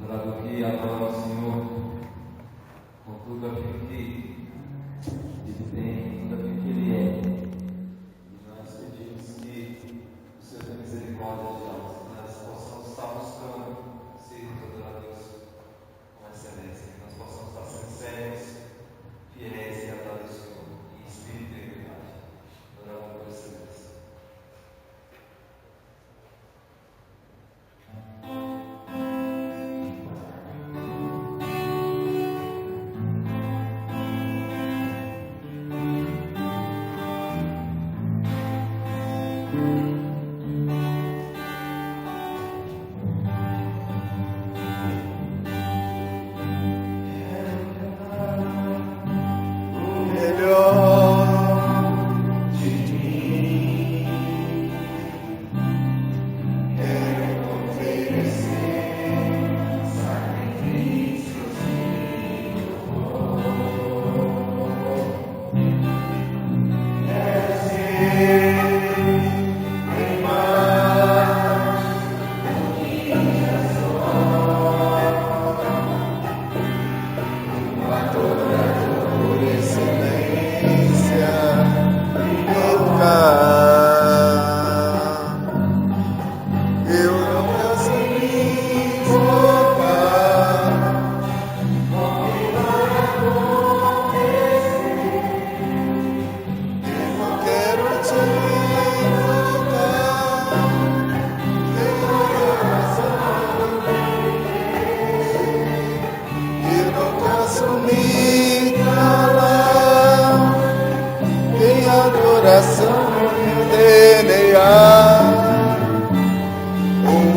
trago aqui a palavra do Senhor com tudo aquilo que Ele tem, tudo aquilo que Ele é. E nós pedimos que o Senhor tenha misericórdia de nós, que nós possamos estar buscando sermos adoradores com excelência, que nós possamos estar sinceros, fiéis e adoradores do Senhor, em espírito e verdade, adoradores com excelência.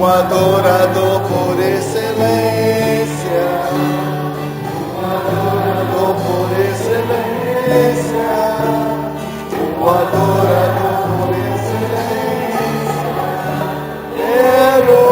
Adorador por excelência, o adorador por excelência, o adorador por excelência, quero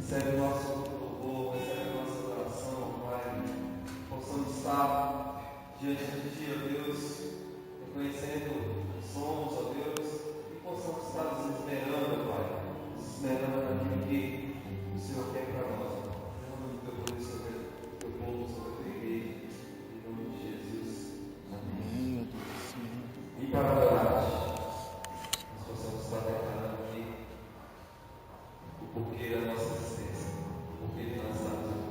recebe o nosso louvor, recebe a nossa adoração, Pai. Possamos estar diante de Ti, ó Deus, reconhecendo que somos, ó Deus, e possamos estar nos esperando, Pai, nos esperando naquilo que Senhor quer para nós. Derrama o teu poder sobre o teu povo, sobre a tua igreja. Em nome de Jesus. Amém. E para adorar, nós possamos estar declarando aqui o porquê da nossa existência, o porquê de nós estarmos aqui.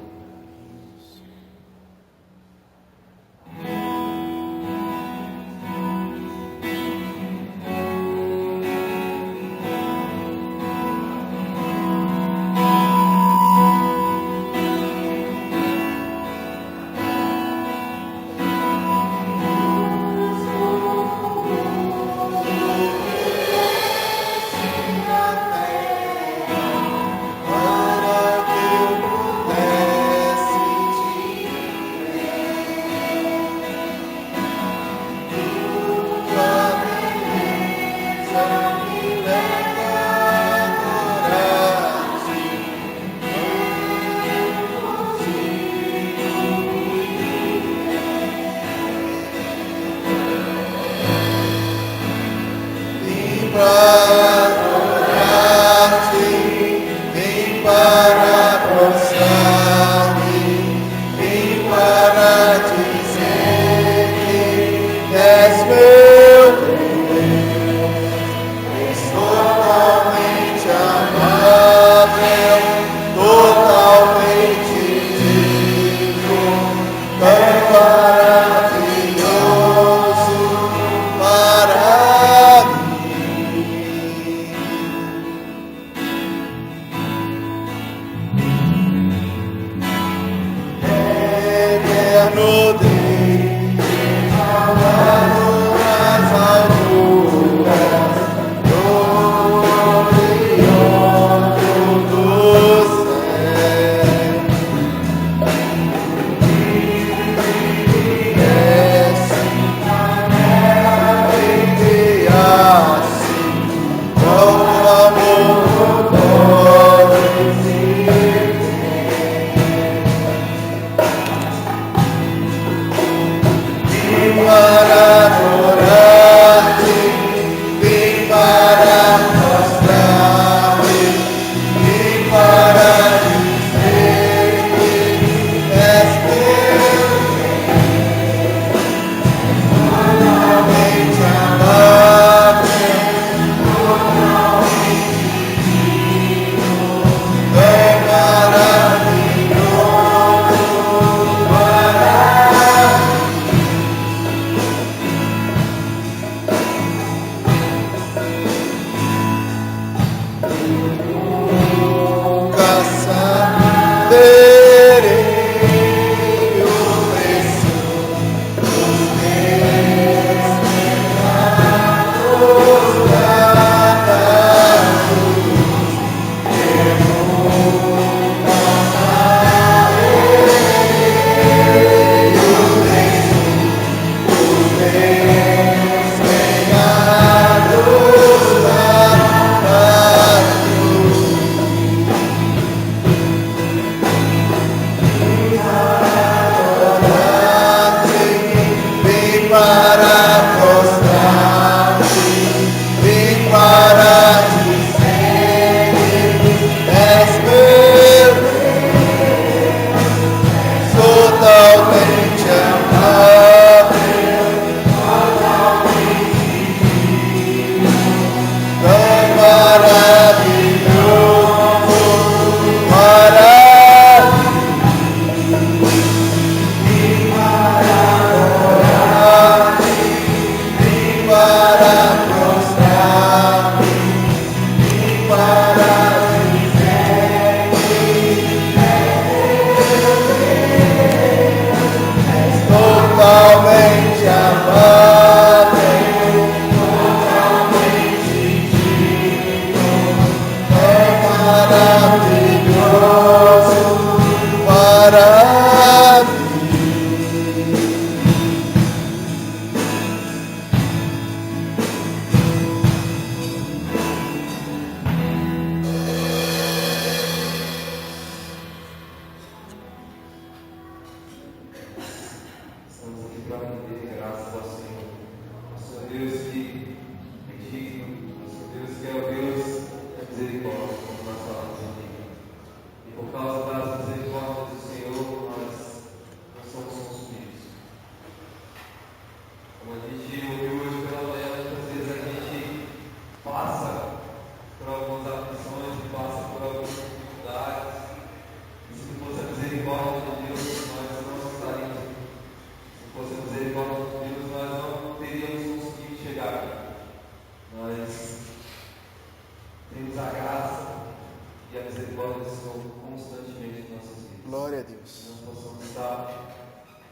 misericórdias são constantemente em nossas vidas. Glória a Deus. Nós possamos estar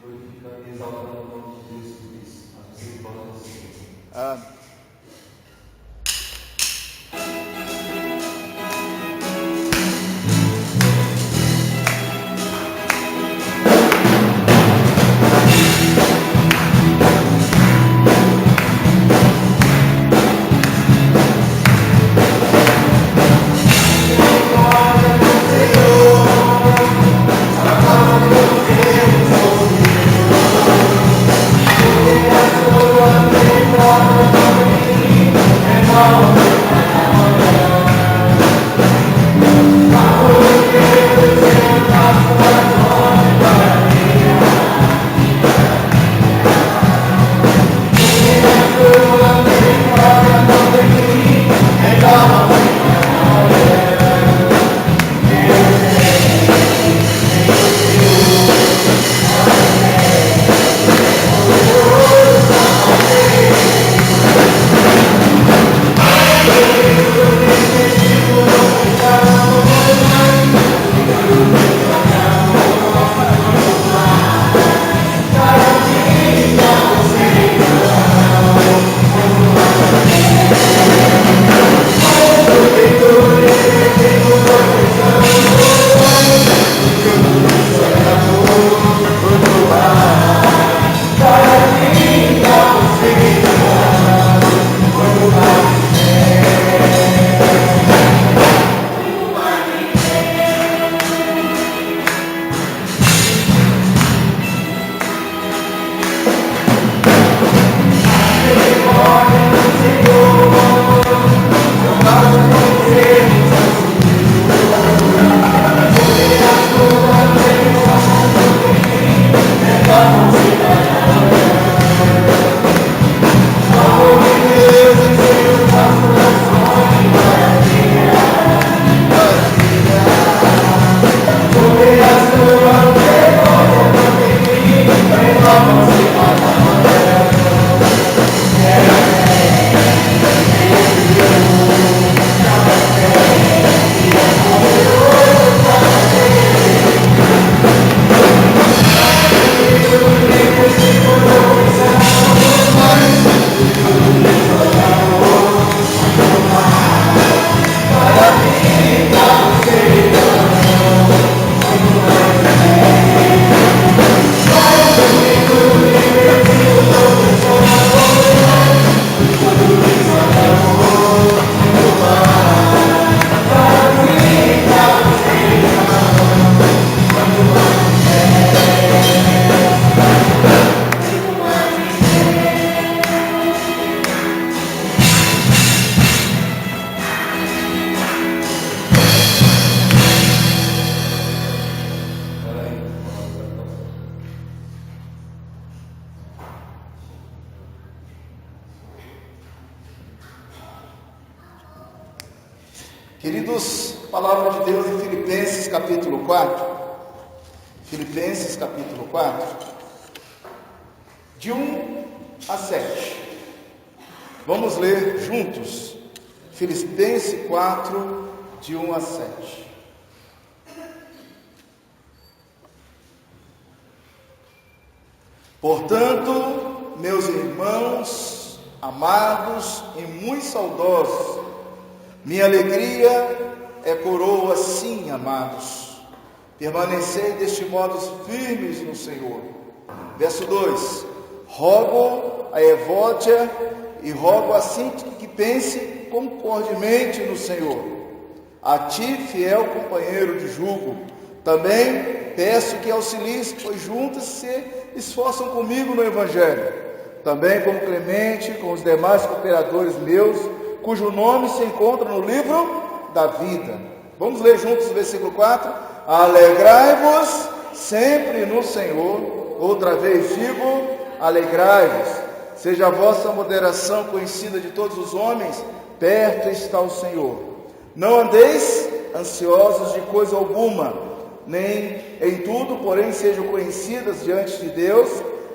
glorificando e exaltando o nome de Deus por isso. A misericórdia do Senhor. Amém. Queridos, palavra de Deus em Filipenses capítulo 4. Filipenses capítulo 4, de 1 a 7. Vamos ler juntos. Filipenses 4, de 1 a 7. Portanto, meus irmãos, amados e muito saudosos, minha alegria é coroa, sim, amados. Permanecei deste modo firmes no Senhor. Verso 2: rogo a Evódia e rogo assim que pense concordemente no Senhor. A ti, fiel companheiro de jugo, também peço que auxilies, pois juntos se esforçam comigo no Evangelho. Também como Clemente, com os demais cooperadores meus, cujo nome se encontra no livro da vida. Vamos ler juntos o versículo 4. Alegrai-vos sempre no Senhor. Outra vez digo, alegrai-vos. Seja a vossa moderação conhecida de todos os homens, perto está o Senhor. Não andeis ansiosos de coisa alguma, nem em tudo, porém sejam conhecidas diante de Deus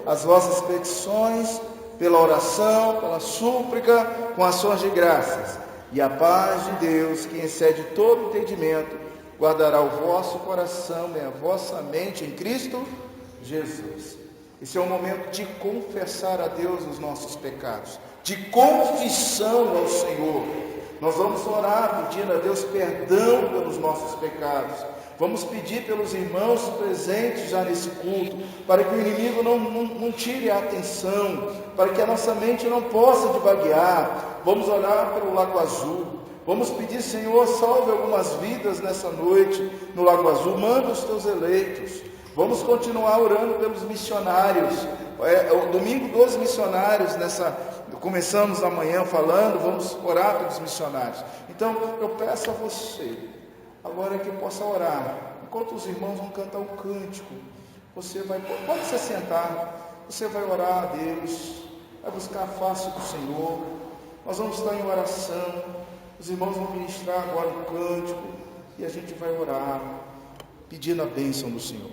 as vossas petições, pela oração, pela súplica, com ações de graças. E a paz de Deus, que excede todo entendimento, guardará o vosso coração e a vossa mente em Cristo Jesus. Esse é o momento de confessar a Deus os nossos pecados, de confissão ao Senhor. Nós vamos orar pedindo a Deus perdão pelos nossos pecados. Vamos pedir pelos irmãos presentes já nesse culto, para que o inimigo não tire a atenção, para que a nossa mente não possa divaguear. Vamos orar pelo Lago Azul. Vamos pedir, Senhor, salve algumas vidas nessa noite no Lago Azul. Manda os teus eleitos. Vamos continuar orando pelos missionários. É o domingo dos missionários, começamos amanhã falando, vamos orar pelos missionários. Então, eu peço a você, agora que possa orar, enquanto os irmãos vão cantar um cântico, pode se sentar, você vai orar a Deus, vai buscar a face do Senhor. Nós vamos estar em oração, os irmãos vão ministrar agora um cântico, e a gente vai orar, pedindo a bênção do Senhor.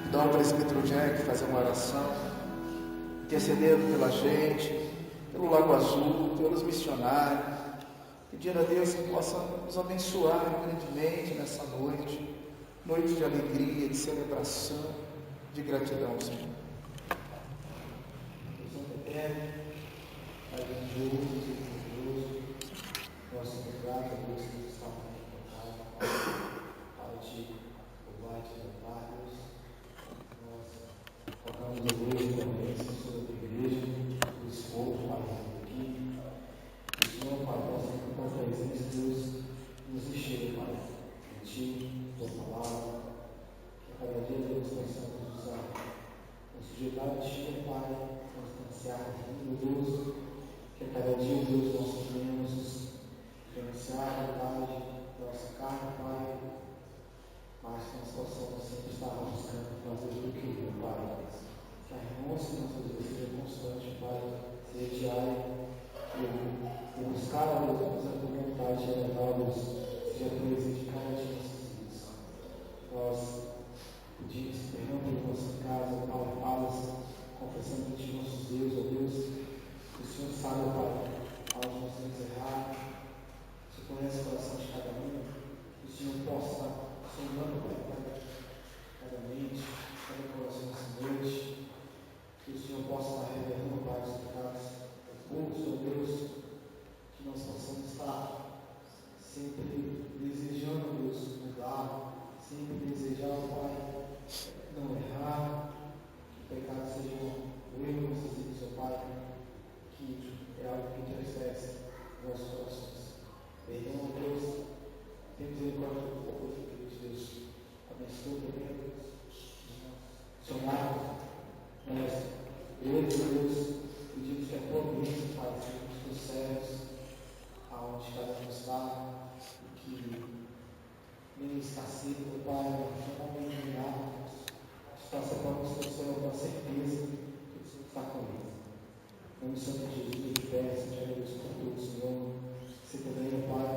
Então, o presbítero Jack fazer uma oração, intercedendo pela gente, pelo Lago Azul, pelos missionários, pedindo a Deus que possa nos abençoar grandemente nessa noite, noite de alegria, de celebração, de gratidão, Senhor. Deus eterno, Pai grandioso e poderoso, nós somos gratos a Deus que nos está aqui para te louvar e te louvar, Deus. Nós tocamos hoje também sobre a igreja, o esforço para aqui. O Senhor, Pai, possa com a tua presença, Deus, nos encher, Pai, de ti, tua palavra, que a cada dia, Deus, nós possamos usar, nos sujeitar a ti, Pai, nos distanciar do Deus, que a cada dia, Deus, nós venhamos renunciar, Pai, da nossa carne, Pai, mas que nós possamos sempre estar buscando fazer o que, Pai, que a renúncia nossas vidas seja constante, Pai, seja diária, e buscar a Deus a tua vontade, e levar a Deus, seja presente em cada dia de nossas vidas. Nós pedimos perdão por nossa casa, palavras, confessando a ti nossos Deus, ó Deus, que o Senhor sabe, Pai, aonde nós temos errado, o Senhor conhece o coração de cada um, que o Senhor possa estar sondando, Pai, cada mente, cada coração nessa noite, que o Senhor possa estar revelando, Pai, os pecados ocultos, ó Deus, que nós possamos estar sempre desejando, Deus, mudar, sempre desejando, Pai, não errar, que o pecado seja um erro em nossas vidas, ó Pai, que é algo que entristece nossos corações. Perdão, ó Deus, tem misericórdia do povo, Deus, abençoa também, Deus, sonhar, mestre, Deus, pedimos que a tua bênção, Pai, seja nos teus servos, aonde cada um está, e que nem escassez, Pai, não vem mirar, está separando o teu céu com a certeza que o Senhor está comigo. Em nome do Santo Jesus, eu te peço, te agradeço por tudo, Senhor. Você também, Pai,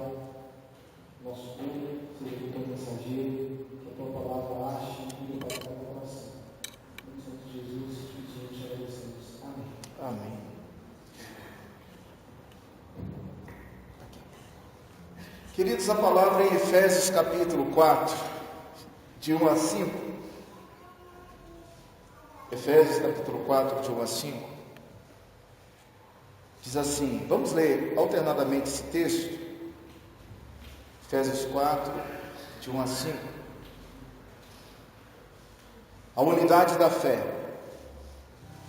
nosso povo, seja o teu mensageiro, que a tua palavra ache e cuide para cada coração. Em nome do Santo Jesus, te pedimos, te agradecemos. Amém. Amém. Queridos, a palavra em Efésios capítulo 4, de 1 a 5. Efésios capítulo 4, de 1 a 5. Diz assim, vamos ler alternadamente esse texto. Efésios 4, de 1 a 5. A unidade da fé.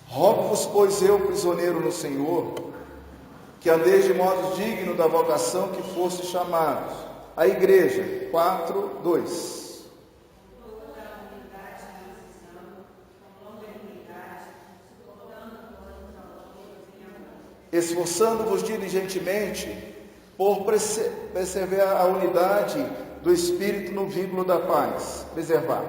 Rogo-vos, pois eu, prisioneiro no Senhor, que andeis de modo digno da vocação que foste chamados. A igreja, 4, 2. Esforçando-vos diligentemente por preservar a unidade do Espírito no vínculo da paz. Preservar.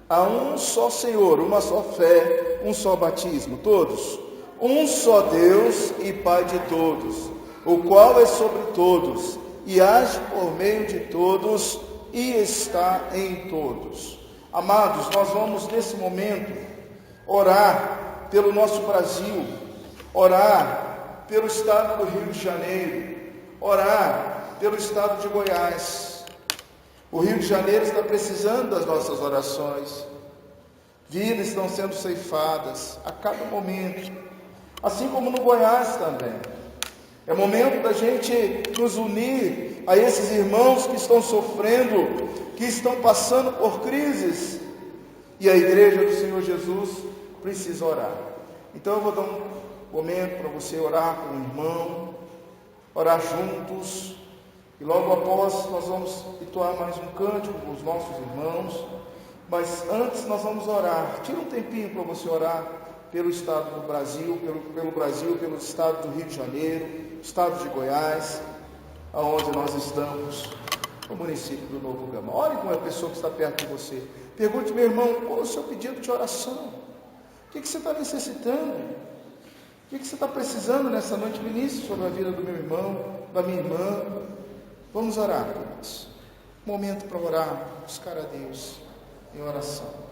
Há um só Senhor, uma só fé, um só batismo, todos. Um só Deus e Pai de todos, o qual é sobre todos, e age por meio de todos, e está em todos. Amados, nós vamos nesse momento orar pelo nosso Brasil, orar pelo estado do Rio de Janeiro, orar pelo estado de Goiás, O Rio de Janeiro está precisando das nossas orações. Vidas estão sendo ceifadas a cada momento, assim como no Goiás também. É momento da gente nos unir a esses irmãos que estão sofrendo, que estão passando por crises, e a igreja do Senhor Jesus precisa orar. Então eu vou dar um momento para você orar com o irmão, orar juntos, e logo após nós vamos entoar mais um cântico com os nossos irmãos, mas antes nós vamos orar. Tira um tempinho para você orar pelo estado do Brasil, pelo Brasil, pelo estado do Rio de Janeiro, estado de Goiás, aonde nós estamos, no município do Novo Gama. Ore com a pessoa que está perto de você. Pergunte, meu irmão, qual é o seu pedido de oração? O que você está necessitando? O que você está precisando nessa noite? Ministre sobre a vida do meu irmão, da minha irmã. Vamos orar, queridos. Momento para orar, buscar a Deus em oração.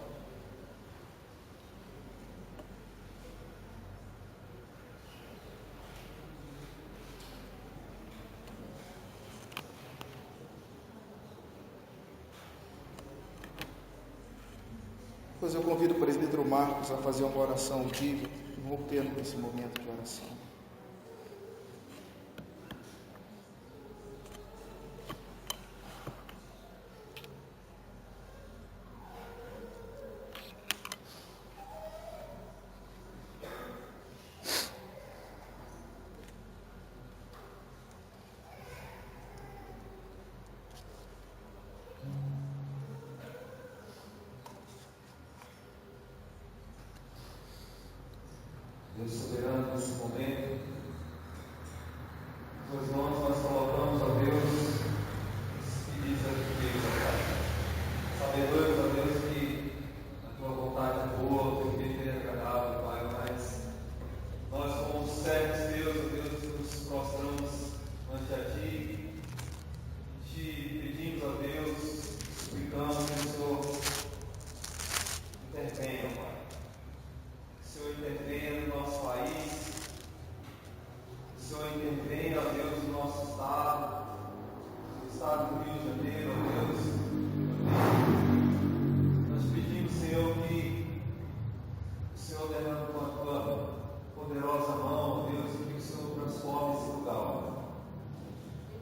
Depois eu convido o presbítero Marcos a fazer uma oração audível, voltando nesse momento de oração. Deus soberano, nesse momento, pois nós colocamos a Deus esses pedidos aqui, Deus, Pai. Sabedores, ó Deus, que a tua vontade é boa, o teu querer é agradável, Pai, mas nós, como servos teus, ó Deus, nos prostramos ante a Ti, te pedimos, ó Deus, suplicamos que o Senhor intervenha, Pai. O Senhor intervenha no nosso país, o Senhor intervenha, ó Deus, no nosso estado, no estado do Rio de Janeiro, ó Deus. Nós pedimos, Senhor, que o Senhor derrame com a tua poderosa mão, ó Deus, e que o Senhor transforme esse lugar, ó.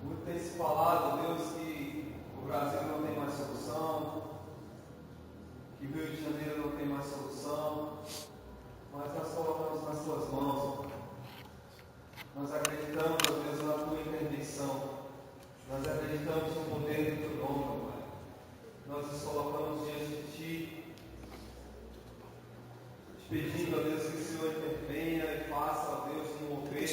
Muito tem se falado, ó Deus, que o Brasil não tem mais solução, que o Rio de Janeiro não tem mais solução. Mas nós colocamos nas tuas mãos, Pai. Nós acreditamos, ó Deus, na tua intervenção. Nós acreditamos no poder do teu nome, Pai. Nós nos colocamos diante de Ti, te pedindo, ó Deus, que o Senhor intervenha e faça, ó Deus, um mover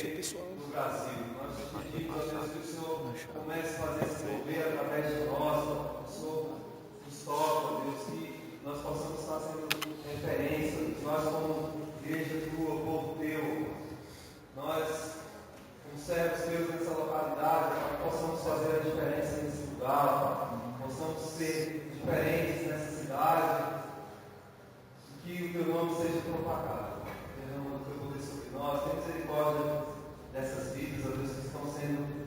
no Brasil. Nós te pedimos, ó Deus, que o Senhor comece a fazer esse mover através de nós, ó. O Senhor nos toca, ó Deus, que nós possamos estar sendo referência, nós como igreja tua, povo teu, nós, como servos teus nessa localidade, possamos fazer a diferença nesse lugar, possamos ser diferentes nessa cidade, que o teu nome seja propagado. Derrama o teu poder sobre nós, tem misericórdia dessas vidas, ó Deus, que estão sendo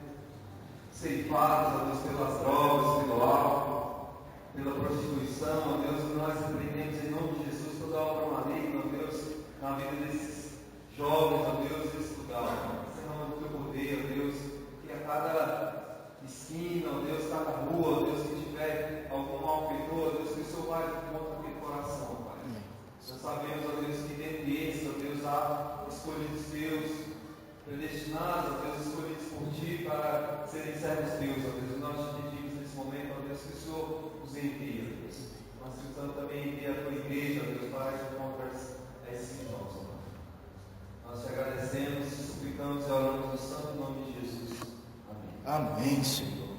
ceifadas, ó Deus, pelas drogas, pelo álcool, pela prostituição, ó Deus, que nós repreendemos em nome de Jesus toda a obra maligna, ó Deus, na vida desses jovens, ó Deus, nesse lugar. Senhor, do teu poder, ó Deus, que a cada esquina, ó Deus, cada rua, ó Deus, que tiver algum malfeitor, ó Deus, que o Senhor vai contra aquele coração, Pai. Nós sabemos, ó Deus, que dentre esses, ó Deus, há escolhidos teus, predestinados, ó Deus, escolhidos por Ti para serem servos teus, ó Deus. E nós te pedimos nesse momento, ó Deus, que o Senhor os envie, ó Deus. Nós precisamos também enviar a tua igreja, ó Deus, para as conversas a esses irmãos, ó. Nós te agradecemos, te suplicamos e oramos no santo nome de Jesus. Amém. Amém, Senhor.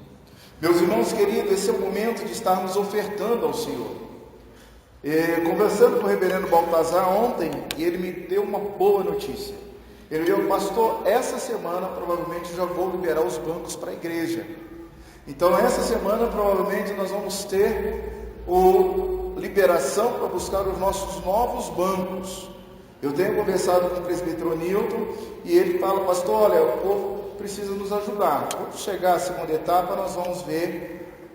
Meus irmãos queridos, esse é o momento de estarmos ofertando ao Senhor. Conversando com o reverendo Baltazar ontem, e ele me deu uma boa notícia. Ele disse, pastor, essa semana provavelmente já vou liberar os bancos para a igreja. Então essa semana provavelmente nós vamos ter liberação para buscar os nossos novos bancos. Eu tenho conversado com o presbítero Nilton e ele fala, pastor, olha, o povo precisa nos ajudar. Quando chegar a segunda etapa, nós vamos ver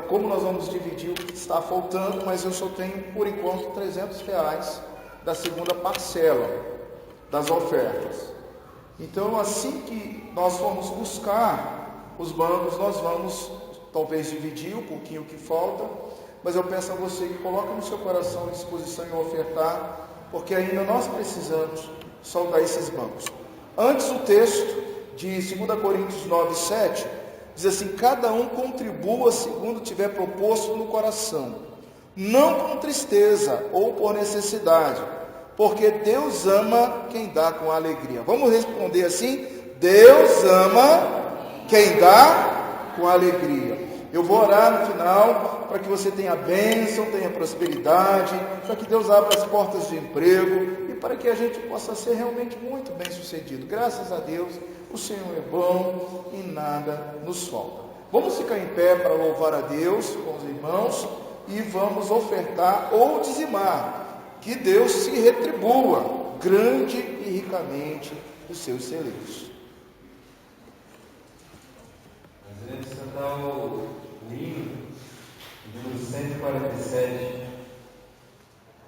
como nós vamos dividir o que está faltando, mas eu só tenho, por enquanto, R$300 da segunda parcela das ofertas. Então, assim que nós formos buscar os bancos, nós vamos talvez dividir um pouquinho o que falta, mas eu peço a você que coloque no seu coração a disposição em ofertar, porque ainda nós precisamos soldar esses bancos. Antes, o texto de 2 Coríntios 9:7 diz assim: cada um contribua segundo tiver proposto no coração, não com tristeza ou por necessidade, porque Deus ama quem dá com alegria. Vamos responder assim: Deus ama quem dá com alegria. Eu vou orar no final para que você tenha bênção, tenha prosperidade, para que Deus abra as portas de emprego e para que a gente possa ser realmente muito bem sucedido. Graças a Deus, o Senhor é bom e nada nos falta. Vamos ficar em pé para louvar a Deus com os irmãos e vamos ofertar ou dizimar. Que Deus se retribua grande e ricamente os seus celeiros. Nós iremos cantar o hino número 147.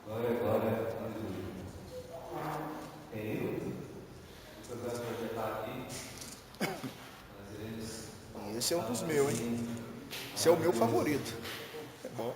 Glória, glória, aleluia. Tem hino? Se você vai projetar aqui, nós iremos. Esse é um dos meus, hein? Esse é o meu favorito. É bom.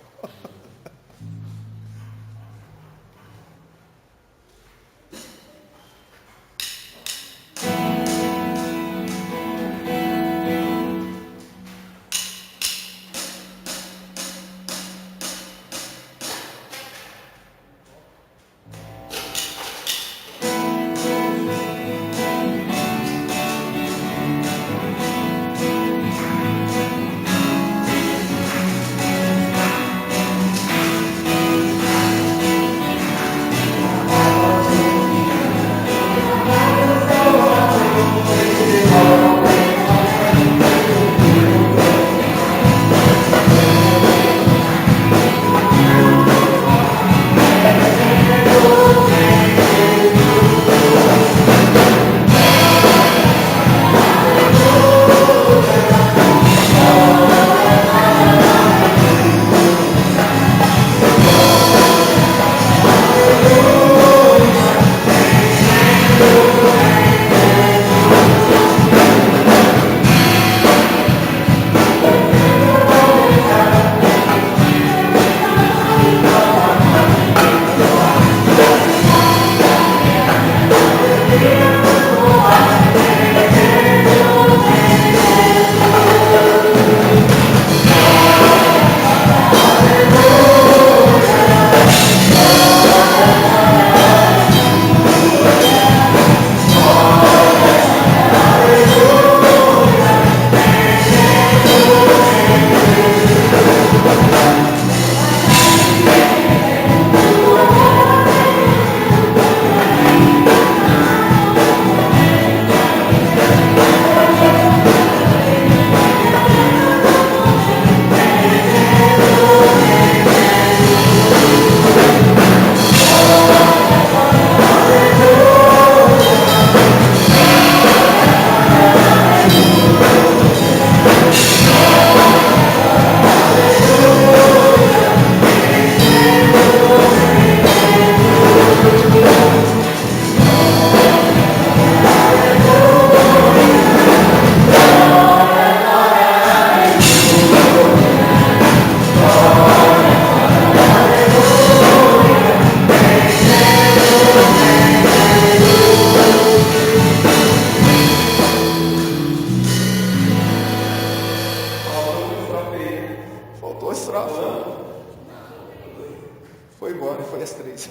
Foi embora, foi às 3.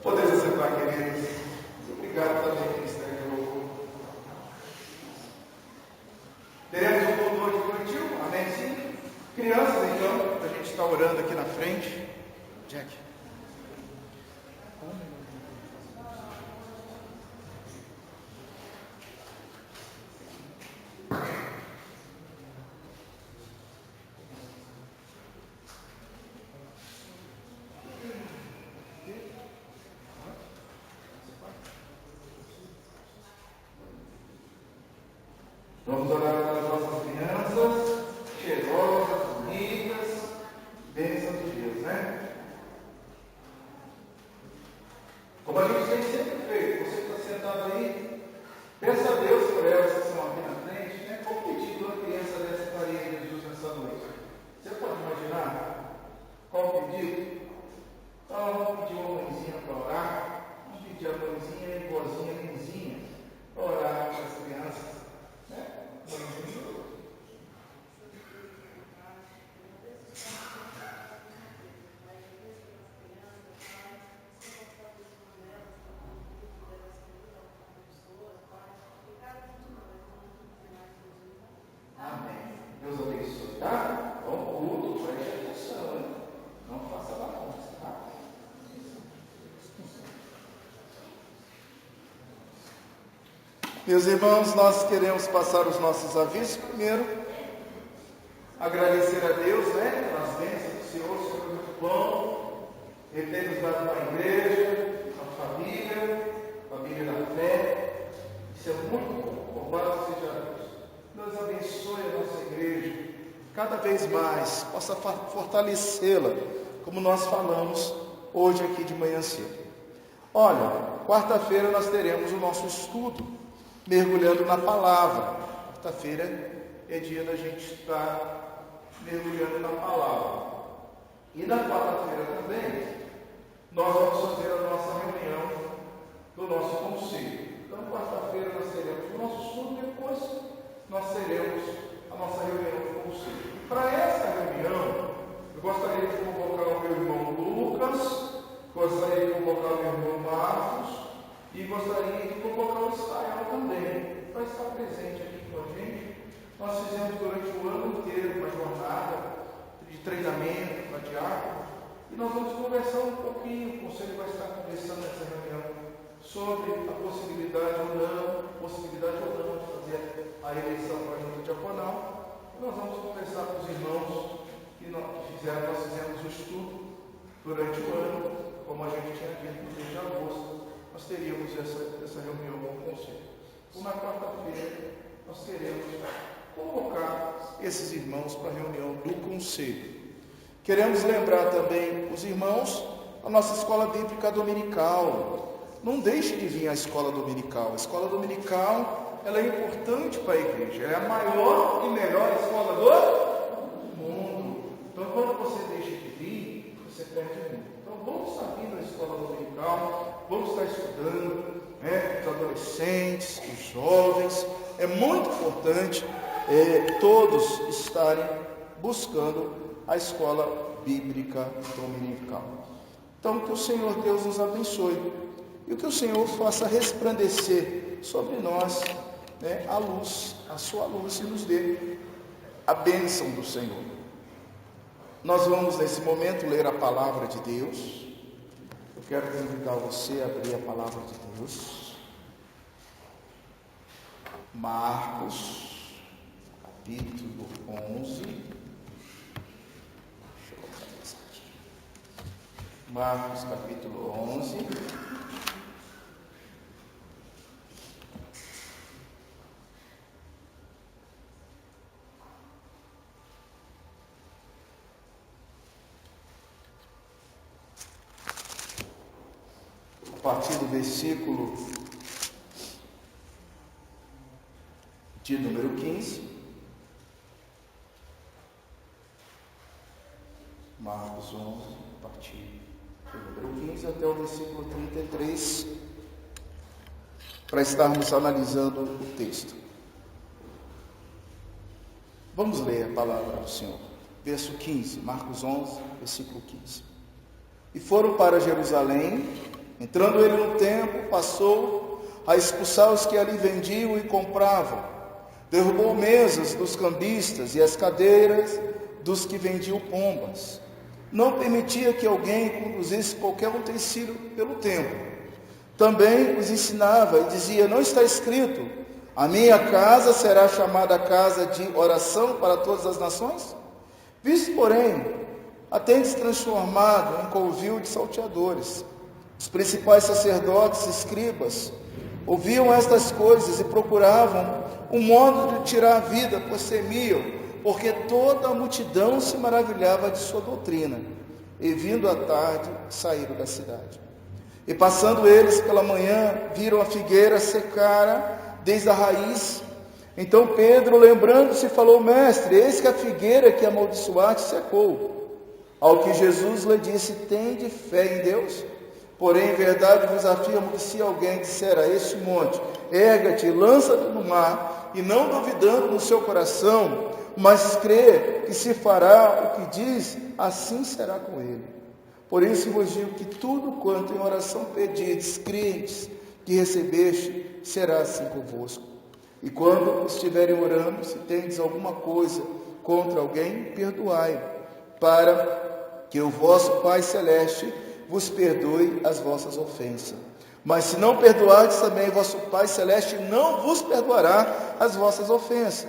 Podemos sentar, queridos. Obrigado também, Ministério de Louvor. Teremos um louvor de infantil, amém? Sim. Crianças, então, a gente está orando aqui na frente. Jack. Vamos orar pelas nossas crianças. Meus irmãos, nós queremos passar os nossos avisos. Primeiro, agradecer a Deus, pelas bênçãos do Senhor. O Senhor é muito bom. Ele tem nos dado uma igreja, uma família da fé. Isso é muito bom. Louvado seja Deus. Deus abençoe a nossa igreja, cada vez mais, possa fortalecê-la, como nós falamos hoje aqui de manhã cedo. Olha, quarta-feira nós teremos o nosso estudo, mergulhando na palavra. Quarta-feira é dia da gente estar mergulhando na palavra. E na quarta-feira também, nós vamos fazer a nossa reunião do nosso conselho. Então, quarta-feira nós teremos o nosso estudo, depois nós teremos a nossa reunião do conselho. E para essa reunião, eu gostaria de convocar o meu irmão Lucas, gostaria de convocar o meu irmão Marcos, e gostaria de convocar o Israel também, para estar presente aqui com a gente. Nós fizemos durante o ano inteiro uma jornada de treinamento para diácono, e nós vamos conversar um pouquinho, o conselho vai estar conversando nessa reunião sobre a possibilidade ou não de fazer a eleição para a junta diaconal. Nós vamos conversar com os irmãos que nós fizemos o estudo durante o ano, como a gente tinha dito no mês de agosto. Nós teríamos essa reunião com o conselho. E na quarta-feira nós queremos convocar esses irmãos para a reunião do conselho. Queremos lembrar também os irmãos a nossa escola bíblica dominical. Não deixe de vir à escola dominical. A escola dominical, ela é importante para a igreja. Ela é a maior e melhor escola do mundo. Então, quando você deixa de vir, você perde muito. Então, vamos estar vindo à escola dominical, vamos estar estudando, os adolescentes, os jovens. É muito importante todos estarem buscando a escola bíblica dominical. Então, que o Senhor Deus nos abençoe e que o Senhor faça resplandecer sobre nós a luz, a sua luz, e nos dê a bênção do Senhor. Nós vamos nesse momento ler a palavra de Deus. Eu quero convidar você a abrir a palavra de Deus. Marcos, capítulo 11. Deixa eu colocar isso aqui. Marcos, capítulo 11. A partir do versículo de número 15, Marcos 11, a partir do número 15 até o versículo 33, para estarmos analisando o texto. Vamos ler a palavra do Senhor. Verso 15, Marcos 11, versículo 15. E foram para Jerusalém. Entrando ele no templo, passou a expulsar os que ali vendiam e compravam. Derrubou mesas dos cambistas e as cadeiras dos que vendiam pombas. Não permitia que alguém conduzisse qualquer utensílio pelo templo. Também os ensinava e dizia: não está escrito, a minha casa será chamada casa de oração para todas as nações? Visto, porém, a tendes transformado em covil de salteadores. Os principais sacerdotes e escribas ouviam estas coisas e procuravam um modo de tirar a vida, pois temiam, porque toda a multidão se maravilhava de sua doutrina. E vindo à tarde, saíram da cidade. E passando eles pela manhã, viram a figueira secara desde a raiz. Então Pedro, lembrando-se, falou: mestre, eis que a figueira que amaldiçoaste secou. Ao que Jesus lhe disse: tende fé em Deus. Porém, em verdade vos afirmo que se alguém disser a este monte: erga-te e lança-te no mar, e não duvidando no seu coração, mas crê que se fará o que diz, assim será com ele. Por isso vos digo que tudo quanto em oração pedirdes, crentes, que recebeste, será assim convosco. E quando estiverem orando, se tendes alguma coisa contra alguém, perdoai, para que o vosso Pai Celeste vos perdoe as vossas ofensas. Mas se não perdoardes, também vosso Pai Celeste não vos perdoará as vossas ofensas.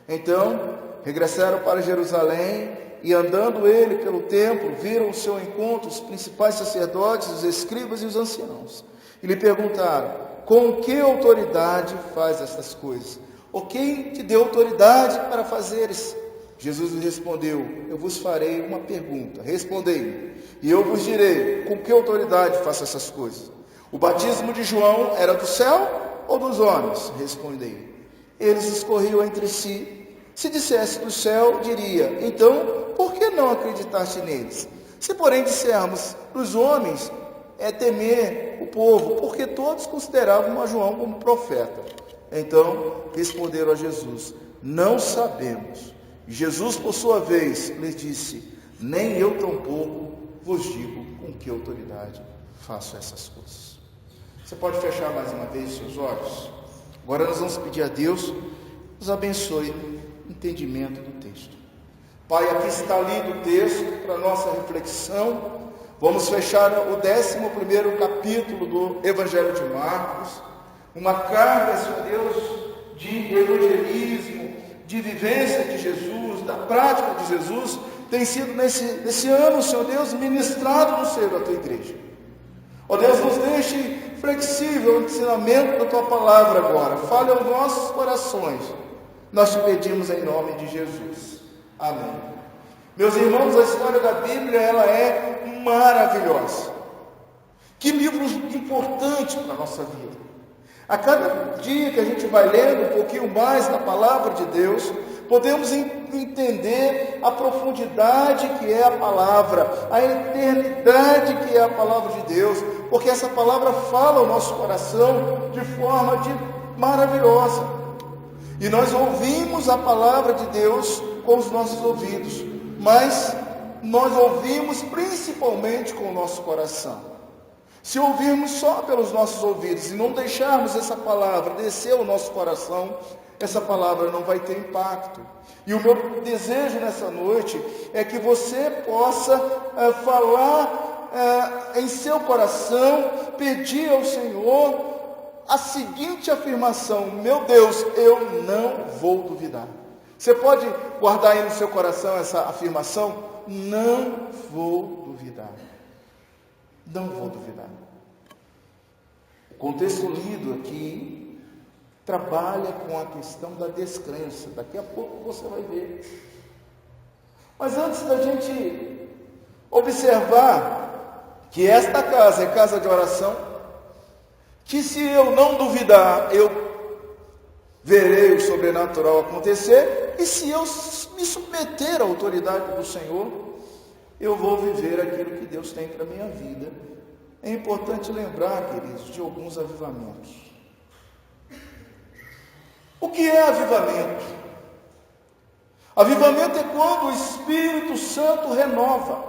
Então, regressaram para Jerusalém, e andando ele pelo templo, viram ao seu encontro os principais sacerdotes, os escribas e os anciãos. E lhe perguntaram: com que autoridade faz estas coisas? Ou quem te deu autoridade para fazeres? Jesus lhe respondeu: eu vos farei uma pergunta, respondei-me, e eu vos direi com que autoridade faço essas coisas. O batismo de João era do céu ou dos homens? Respondei. Eles discorriam entre si. Se dissesse do céu, diria: então, por que não acreditaste neles? Se porém dissermos dos homens, é temer o povo, porque todos consideravam a João como profeta. Então responderam a Jesus: não sabemos. Jesus, por sua vez, lhes disse: nem eu tampouco vos digo com que autoridade faço essas coisas. Você pode fechar mais uma vez os seus olhos? Agora nós vamos pedir a Deus nos abençoe o entendimento do texto. Pai, aqui está lido o texto para nossa reflexão. Vamos fechar o 11º capítulo do Evangelho de Marcos, uma carga, Senhor Deus, de evangelismo, de vivência de Jesus, da prática de Jesus, tem sido nesse ano, Senhor Deus, ministrado no seio da Tua igreja. Ó Deus, nos deixe flexível o ensinamento da Tua palavra agora. Fale aos nossos corações. Nós te pedimos em nome de Jesus. Amém. Meus irmãos, a história da Bíblia, ela é maravilhosa. Que livro importante para a nossa vida. A cada dia que a gente vai lendo um pouquinho mais da palavra de Deus, podemos entender a profundidade que é a palavra, a eternidade que é a palavra de Deus, porque essa palavra fala ao nosso coração de forma maravilhosa. E nós ouvimos a palavra de Deus com os nossos ouvidos, mas nós ouvimos principalmente com o nosso coração. Se ouvirmos só pelos nossos ouvidos e não deixarmos essa palavra descer ao nosso coração, essa palavra não vai ter impacto. E o meu desejo nessa noite é que você possa falar em seu coração, pedir ao Senhor a seguinte afirmação: meu Deus, eu não vou duvidar. Você pode guardar aí no seu coração essa afirmação? Não vou duvidar. Não vou duvidar. O contexto lido aqui trabalha com a questão da descrença. Daqui a pouco você vai ver. Mas antes da gente observar que esta casa é casa de oração, que se eu não duvidar, eu verei o sobrenatural acontecer, e se eu me submeter à autoridade do Senhor, eu vou viver aquilo que Deus tem para a minha vida. É importante lembrar, queridos, de alguns avivamentos. O que é avivamento? Avivamento é quando o Espírito Santo renova,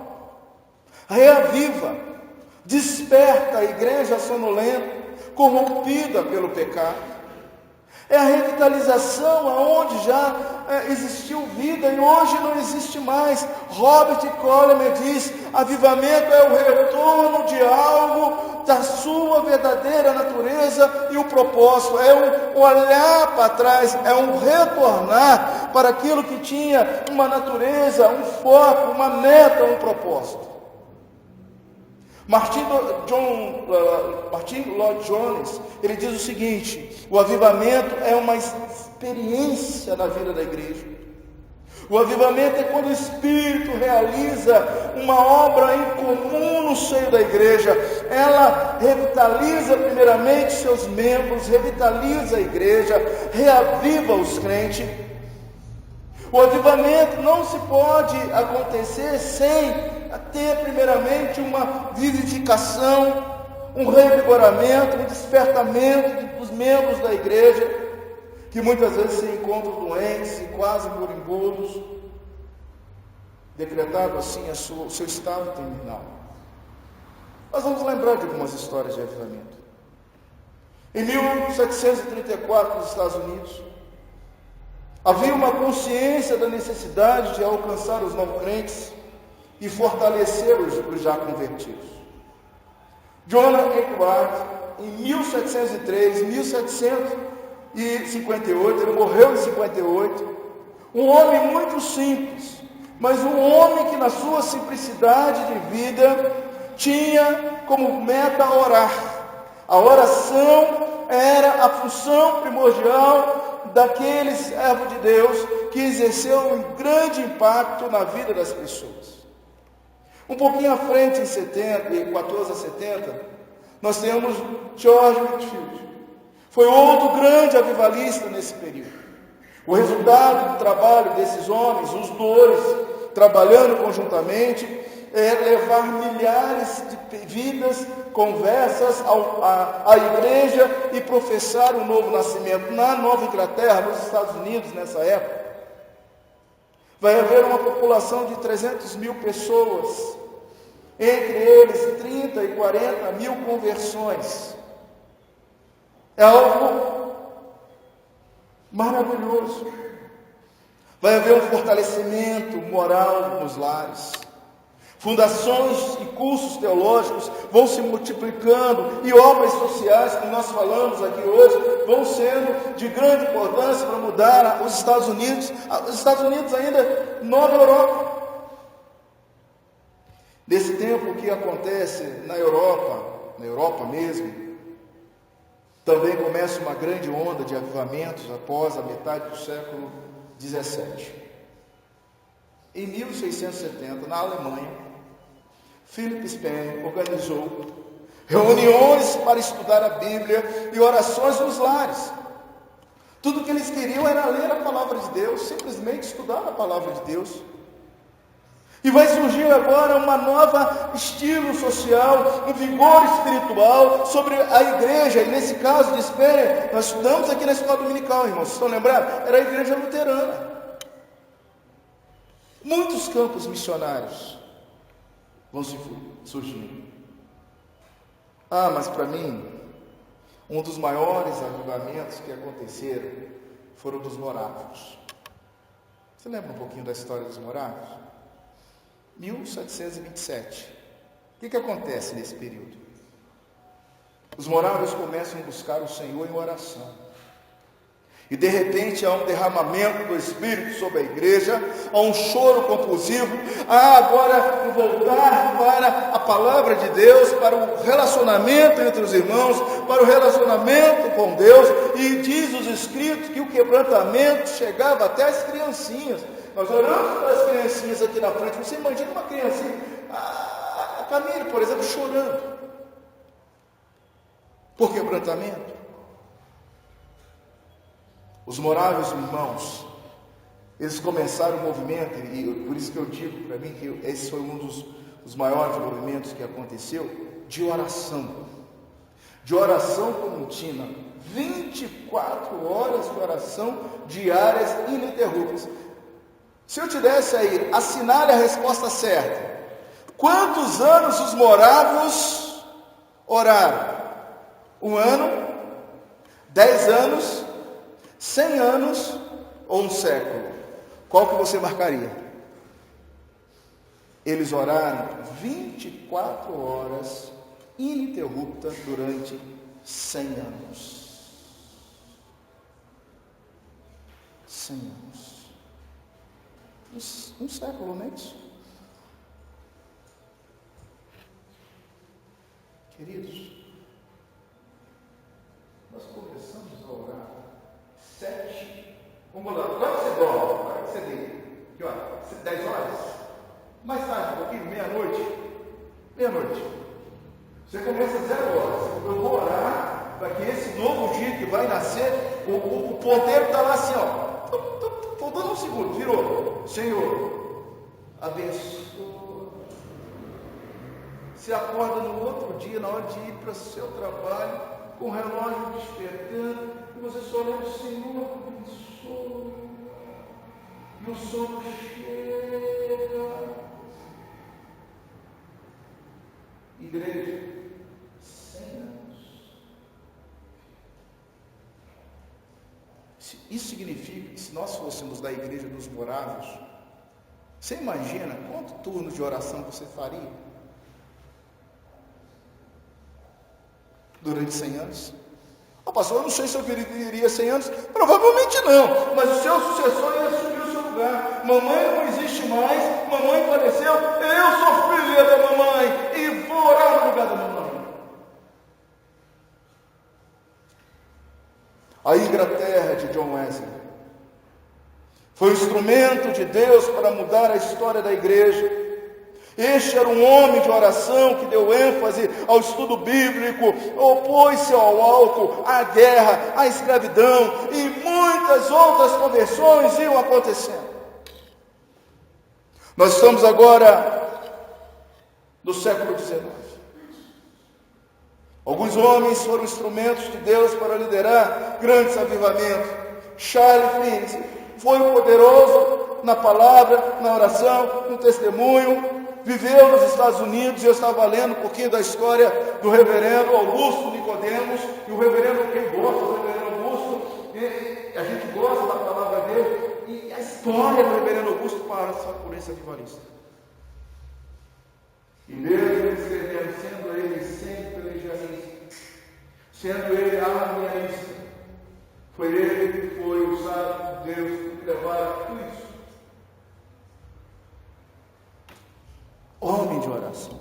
reaviva, desperta a igreja sonolenta, corrompida pelo pecado. É a revitalização aonde já existiu vida e hoje não existe mais. Robert Coleman diz: avivamento é o retorno de algo da sua verdadeira natureza e o propósito. É um olhar para trás, é um retornar para aquilo que tinha uma natureza, um foco, uma meta, um propósito. Martin Lloyd Jones, ele diz o seguinte: o avivamento é uma experiência na vida da igreja. O avivamento é quando o Espírito realiza uma obra em comum no seio da igreja. Ela revitaliza primeiramente seus membros, revitaliza a igreja, reaviva os crentes. O avivamento não se pode acontecer sem ter primeiramente uma vivificação, um revigoramento, um despertamento dos membros da igreja, que muitas vezes se encontram doentes e quase moribundos, decretado assim o seu estado terminal. Nós vamos lembrar de algumas histórias de avivamento. Em 1734, nos Estados Unidos, havia uma consciência da necessidade de alcançar os não crentes e fortalecer os já convertidos. Jonah Edwards, em 1703, 1758, ele morreu em 58, um homem muito simples, mas um homem que na sua simplicidade de vida tinha como meta orar. A oração era a função primordial daquele servo de Deus que exerceu um grande impacto na vida das pessoas. Um pouquinho à frente, em 14 a 70, nós temos George Whitefield. Foi outro grande avivalista nesse período. O resultado do trabalho desses homens, os dois trabalhando conjuntamente, é levar milhares de vidas, conversas à igreja e professar um novo nascimento. Na Nova Inglaterra, nos Estados Unidos, nessa época, vai haver uma população de 300 mil pessoas, entre eles 30 e 40 mil conversões. É algo maravilhoso. Vai haver um fortalecimento moral nos lares. Fundações e cursos teológicos vão se multiplicando e obras sociais, que nós falamos aqui hoje, vão sendo de grande importância para mudar os Estados Unidos. Os Estados Unidos ainda, Nova Europa. Nesse tempo, o que acontece na Europa mesmo, também começa uma grande onda de avivamentos após a metade do século XVII. Em 1670, na Alemanha, Philip Spener organizou reuniões para estudar a Bíblia e orações nos lares. Tudo que eles queriam era ler a palavra de Deus, simplesmente estudar a palavra de Deus. E vai surgir agora uma nova estilo social, um vigor espiritual sobre a igreja. E nesse caso de Spener, nós estudamos aqui na escola dominical, irmãos, vocês estão lembrando? Era a igreja luterana. Muitos campos missionários vão surgir. Mas para mim, um dos maiores avivamentos que aconteceram foram dos morávios. Você lembra um pouquinho da história dos morávios? 1727. O que acontece nesse período? Os morávios começam a buscar o Senhor em oração. E de repente há um derramamento do Espírito sobre a igreja, há um choro compulsivo, agora um voltar para a palavra de Deus, para o relacionamento entre os irmãos, para o relacionamento com Deus. E diz os Escritos que o quebrantamento chegava até as criancinhas. Nós olhamos para as criancinhas aqui na frente, você imagina uma criancinha, a Camille, por exemplo, chorando por quebrantamento. Os morávios, irmãos, eles começaram um movimento, e por isso que eu digo para mim que esse foi um dos maiores movimentos que aconteceu, de oração contínua, 24 horas de oração diárias ininterruptas. Se eu te desse aí, assinale a resposta certa. Quantos anos os morávios oraram? 1 ano? 10 anos? 100 anos? Ou 1 século? Qual que você marcaria? Eles oraram 24 horas ininterruptas durante 100 anos. 100 anos. 1 século, não é isso? Queridos, nós começamos a orar 7. Vamos lá, quando você dorme? Quando você deita? Que hora? 10 horas? Mais tarde, um pouquinho, meia-noite. Você começa às 0 horas. Eu vou orar para que esse novo dia que vai nascer, o ponteiro está lá assim, ó. Faltando 1 segundo, virou. Senhor, abençoa. Você acorda no outro dia, na hora de ir para o seu trabalho, com o relógio despertando, e você só lembra, Senhor, abençoa. E o sono chega. Igreja, 100 anos. Isso significa que se nós fôssemos da igreja dos morávios, você imagina quanto turno de oração você faria? durante 100 anos? Pastor, eu não sei se eu viveria 100 anos. Provavelmente não, mas o seu sucessor ia assumir o seu lugar. Mamãe não existe mais, mamãe faleceu, eu sou filha da mamãe e vou orar no lugar da mamãe. A Inglaterra de John Wesley foi um instrumento de Deus para mudar a história da igreja. Este era um homem de oração que deu ênfase ao estudo bíblico, opôs-se ao álcool, à guerra, à escravidão e muitas outras conversões iam acontecendo. Nós estamos agora no século XIX. Alguns homens foram instrumentos de Deus para liderar grandes avivamentos. Charles Finney foi poderoso na palavra, na oração, no testemunho. Viveu nos Estados Unidos, e eu estava lendo um pouquinho da história do reverendo Augusto Nicodemos, e o reverendo, quem gosta do reverendo Augusto, a gente gosta da palavra dele, e a história do reverendo Augusto passa por esse avivalista. E mesmo ele escrevendo, sendo ele sempre religiosista, sendo ele arminianista, foi ele que foi usado por Deus para levar tudo isso. Homem de oração.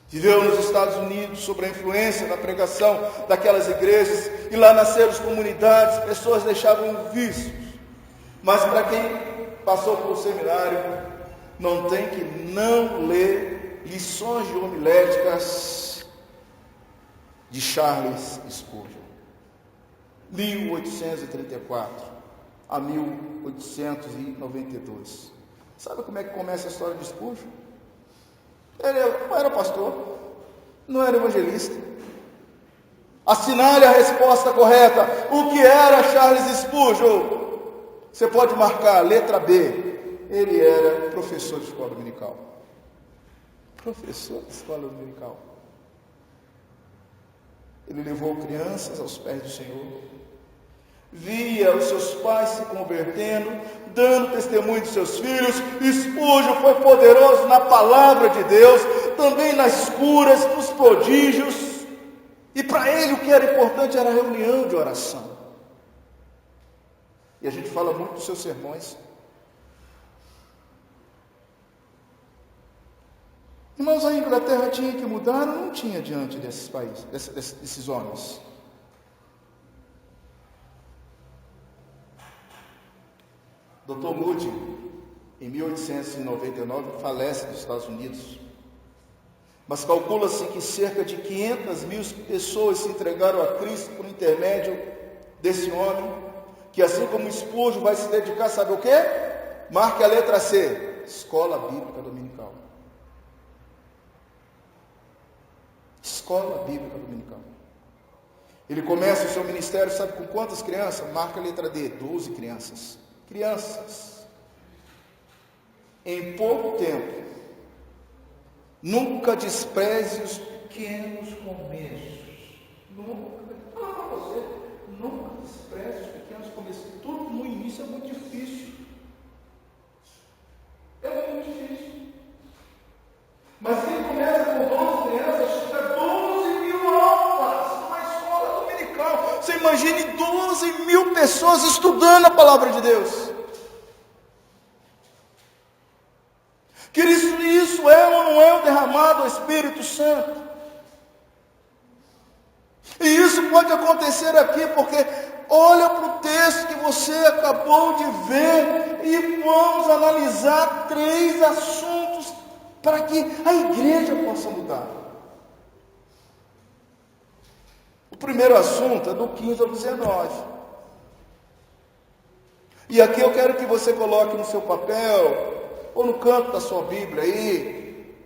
Viveu nos Estados Unidos sob a influência da pregação daquelas igrejas, e lá nasceram as comunidades, pessoas deixavam vícios. Mas para quem passou pelo seminário, não tem que não ler lições de homiléticas de Charles Spurgeon, 1834 a 1892. Sabe como é que começa a história de Spurgeon? Ele não era pastor, não era evangelista. Assinale a resposta correta. O que era Charles Spurgeon? Você pode marcar, letra B. Ele era professor de escola dominical. Professor de escola dominical. Ele levou crianças aos pés do Senhor. Via os seus pais se convertendo, dando testemunho de seus filhos. Spurgeon foi poderoso na palavra de Deus, também nas curas, nos prodígios. E para ele o que era importante era a reunião de oração. E a gente fala muito dos seus sermões. Irmãos, a Inglaterra tinha que mudar, não tinha diante desses países, desses homens. Dr. Moody, em 1899, falece nos Estados Unidos. Mas calcula-se que cerca de 500 mil pessoas se entregaram a Cristo por intermédio desse homem, que assim como Spurgeon vai se dedicar, sabe o quê? Marque a letra C, Escola Bíblica Dominical. Escola Bíblica Dominical. Ele começa o seu ministério, sabe com quantas crianças? Marca a letra D, 12 crianças. Crianças, em pouco tempo, nunca despreze os pequenos começos. Nunca despreze os pequenos começos. Tudo no início é muito difícil. É muito difícil. Mas quem começa com 12 crianças, chega a 12 mil almas numa escola dominical. Você imagine 12 mil pessoas estudando a palavra de Deus. Queridos, isso é ou não é o derramado do Espírito Santo? E isso pode acontecer aqui, porque olha para o texto que você acabou de ver e vamos analisar 3 assuntos para que a igreja possa mudar. O primeiro assunto é do 15 ao 19. E aqui eu quero que você coloque no seu papel, ou no canto da sua Bíblia aí,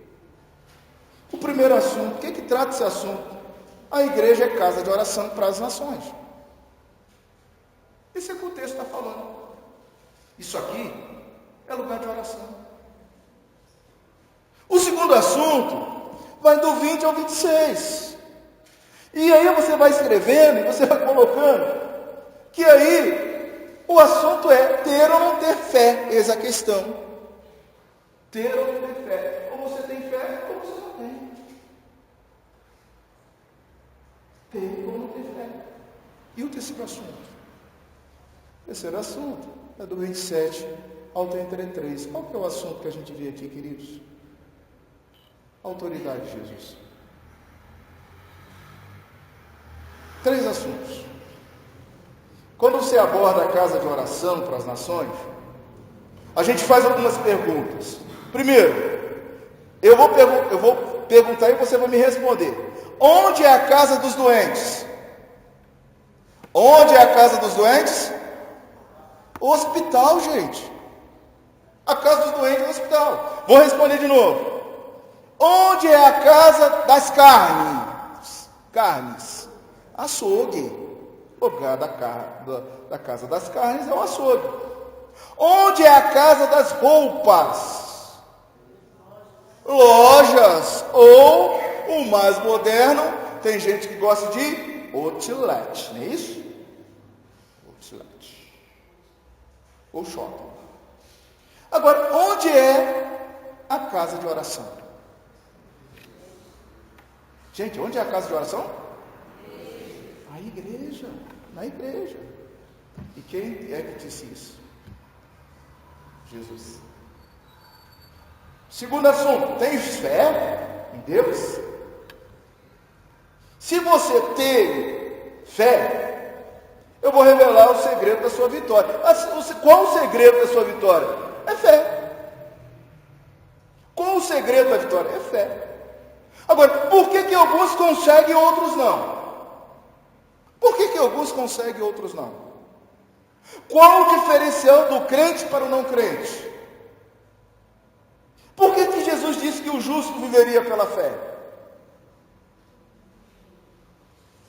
o primeiro assunto. O que trata esse assunto? A igreja é casa de oração para as nações. Isso é o que o texto está falando. Isso aqui é lugar de oração. O segundo assunto vai do 20 ao 26. E aí você vai escrevendo e você vai colocando que aí o assunto é ter ou não ter fé. Eis a questão. Ter ou não ter fé. Ou você tem fé ou você não tem. E o terceiro assunto? O terceiro assunto é do 27 ao 33. Qual que é o assunto que a gente vê aqui, queridos? A autoridade de Jesus. 3 assuntos. Quando você aborda a casa de oração para as nações, a gente faz algumas perguntas. Primeiro, eu vou perguntar e você vai me responder. Onde é a casa dos doentes? Onde é a casa dos doentes? O hospital, gente. A casa dos doentes é o hospital. Vou responder de novo. Onde é a casa das carnes? Carnes. Açougue. O lugar da casa das carnes é o açougue. Onde é a casa das roupas? Lojas. Ou, o mais moderno, tem gente que gosta de outlet, não é isso? Outlet. Ou shopping. Agora, onde é a casa de oração? Gente, onde é a casa de oração? A igreja. Na igreja. E quem é que disse isso? Jesus. Segundo assunto, tem fé em Deus? Se você tem fé, eu vou revelar o segredo da sua vitória. Qual o segredo da sua vitória? É fé. Qual o segredo da vitória? É fé. Agora, por que alguns conseguem e outros não? Por que alguns conseguem e outros não? Qual o diferencial do crente para o não crente? Por que Jesus disse que o justo viveria pela fé?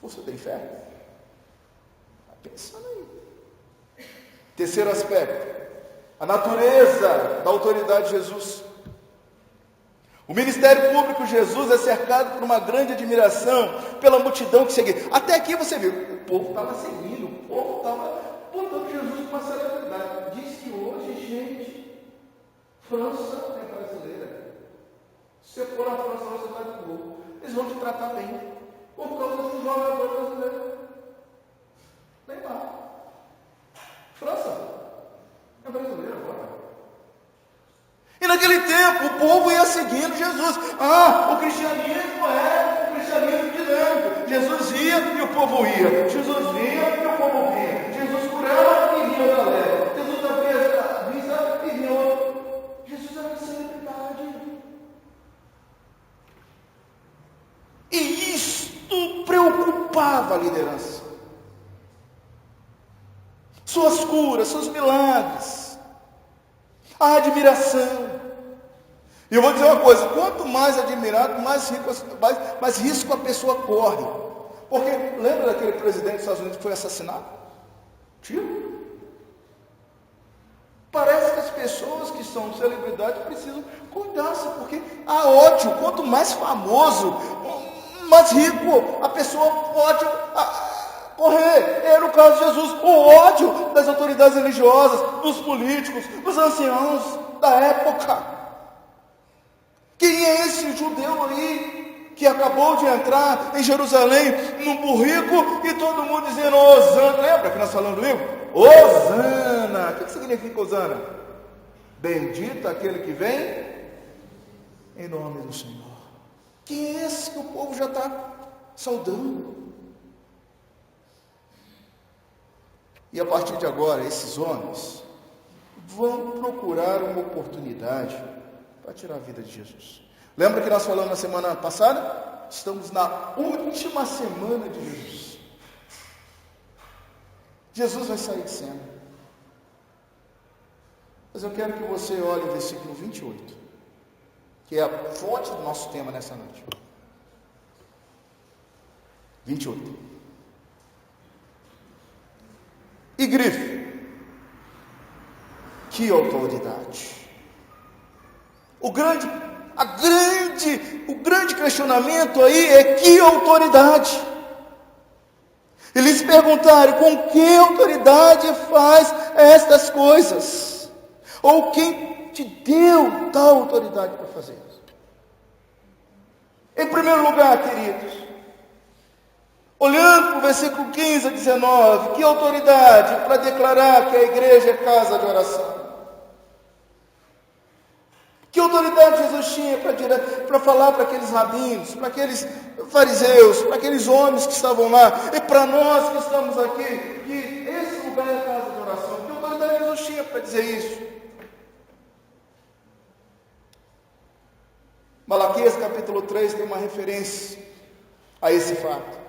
Você tem fé? Está pensando aí. Terceiro aspecto, a natureza da autoridade de Jesus. O ministério público de Jesus é cercado por uma grande admiração pela multidão que seguia. Até aqui você viu, o povo estava seguindo, o povo estava botando Jesus com uma celebridade. Diz que hoje, gente, França é brasileira. Se você for na França, você vai de boa. Eles vão te tratar bem, por causa de um jogador brasileiro. Neymar. França é brasileira agora. E naquele tempo o povo ia seguindo Jesus. O cristianismo é o cristianismo dinâmico. Jesus ia e o povo ia. Jesus vinha e o povo vinha. Jesus curava e vinha a galera. Jesus abria a vista e vinha outro. Jesus era uma celebridade. E isto preocupava a liderança. Suas curas, seus milagres, a admiração. E eu vou dizer uma coisa, quanto mais admirado, mais risco a pessoa corre. Porque lembra daquele presidente dos Estados Unidos que foi assassinado? Tiro. Parece que as pessoas que são celebridades precisam cuidar-se, porque há ódio. Quanto mais famoso, mais rico a pessoa pode correr. No caso de Jesus, o ódio das autoridades religiosas, dos políticos, dos anciãos da época. Quem é esse judeu aí que acabou de entrar em Jerusalém num burrico e todo mundo dizendo Hosana? Lembra que nós falamos do livro? Hosana. O que significa Hosana? Bendito aquele que vem em nome do Senhor. Quem é esse que o povo já está saudando? E a partir de agora, esses homens vão procurar uma oportunidade para tirar a vida de Jesus. Lembra que nós falamos na semana passada? Estamos na última semana de Jesus. Jesus vai sair de cena. Mas eu quero que você olhe o versículo 28, que é a fonte do nosso tema nessa noite. 28. E grife. Que autoridade. O grande questionamento aí é que autoridade. Eles perguntaram, com que autoridade faz estas coisas? Ou quem te deu tal autoridade para fazer isso? Em primeiro lugar, queridos, Olhando para o versículo 15 a 19, que autoridade para declarar que a igreja é casa de oração? Que autoridade Jesus tinha para falar para aqueles rabinos, para aqueles fariseus, para aqueles homens que estavam lá, e para nós que estamos aqui, que esse lugar é casa de oração? Que autoridade Jesus tinha para dizer isso? Malaquias capítulo 3 tem uma referência a esse fato.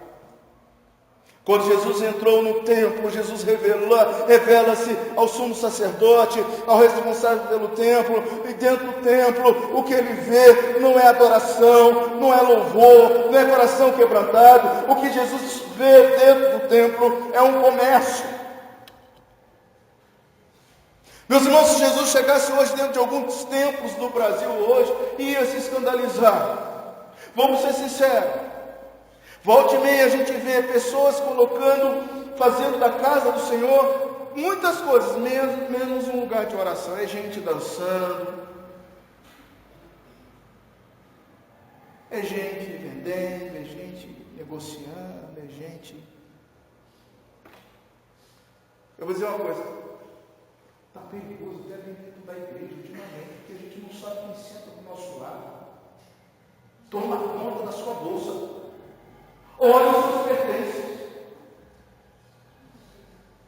Quando Jesus entrou no templo, Jesus revela-se ao sumo sacerdote, ao responsável pelo templo, e dentro do templo, o que ele vê não é adoração, não é louvor, não é coração quebrantado. O que Jesus vê dentro do templo é um comércio. Meus irmãos, se Jesus chegasse hoje dentro de alguns templos do Brasil hoje, ia se escandalizar. Vamos ser sinceros. Volta e meia a gente vê pessoas fazendo da casa do Senhor muitas coisas, menos um lugar de oração. É gente dançando, é gente vendendo, é gente negociando, é gente... Eu vou dizer uma coisa, está perigoso até dentro da igreja ultimamente, porque a gente não sabe quem senta do nosso lado. Toma conta da sua bolsa. Olha os seus pertences.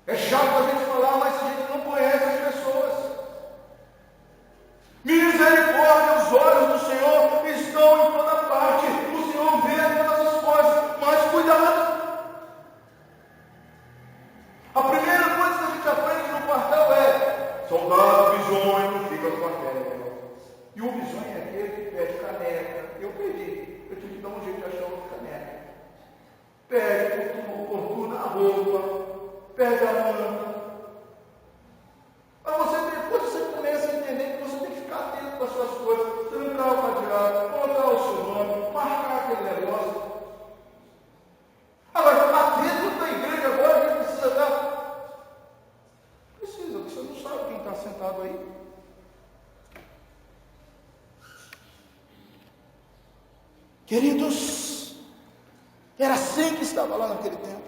É chato a gente falar, mas a gente não conhece as pessoas. Misericórdia, os olhos do Senhor estão em toda parte. O Senhor vê todas as coisas, mas cuidado. A primeira coisa que a gente aprende no quartel é: soldado bisonho fica no quartel. E o bisonho é aquele que pede caneca. Eu perdi. Eu tive que dar um jeito de achar outra caneca. Perde oportuna a roupa, perde a manta. Mas depois você começa a entender que você tem que ficar atento com as suas coisas, trancar o cadeado, colocar o seu nome, marcar aquele negócio. Agora, atento da igreja agora, a gente precisa dar. Precisa, porque você não sabe quem está sentado aí. Queridos, era assim que estava lá naquele tempo.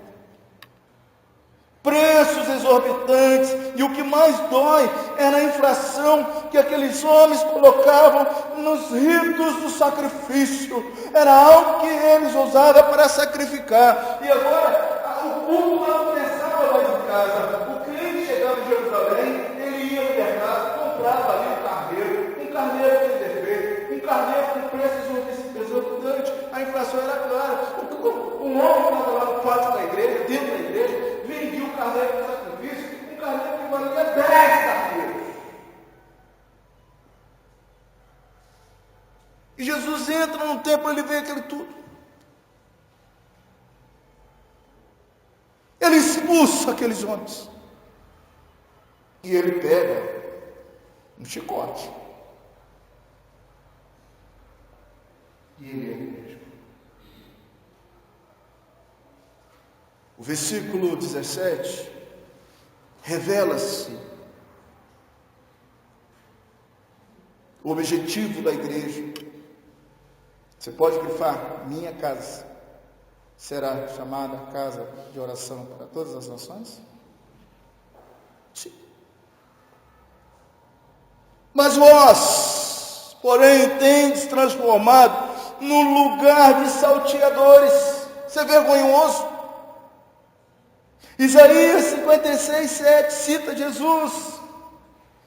Preços exorbitantes, e o que mais dói era a inflação que aqueles homens colocavam nos ritos do sacrifício. Era algo que eles usavam para sacrificar. E agora, o culto não começava mais em casa. O cliente chegava em Jerusalém, ele ia no mercado, comprava ali um carneiro sem defeito, um carneiro com preço exorbitante. A inflação era clara. Um homem que estava lá no pátio da igreja, dentro da igreja, vendia um carneiro de sacrifício, um carneiro que valia 10 carneiros. E Jesus entra no templo, ele vê aquele tudo. Ele expulsa aqueles homens. E ele pega um chicote. E ele é mesmo. O versículo 17 revela-se o objetivo da igreja. Você pode grifar: minha casa será chamada casa de oração para todas as nações? Sim. Mas vós, porém, tendes transformado num lugar de salteadores. Isso é vergonhoso. Isaías 56, 7 cita Jesus.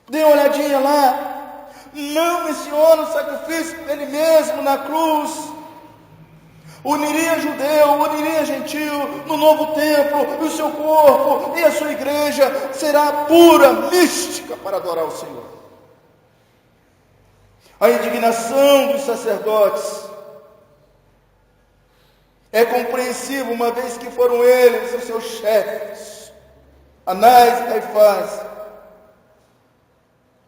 Dê uma olhadinha lá. Não menciona o sacrifício dele mesmo na cruz. Uniria judeu, uniria gentil no novo templo, e o seu corpo e a sua igreja será pura mística para adorar o Senhor. A indignação dos sacerdotes é compreensível, uma vez que foram eles os seus chefes. Anás e Caifás.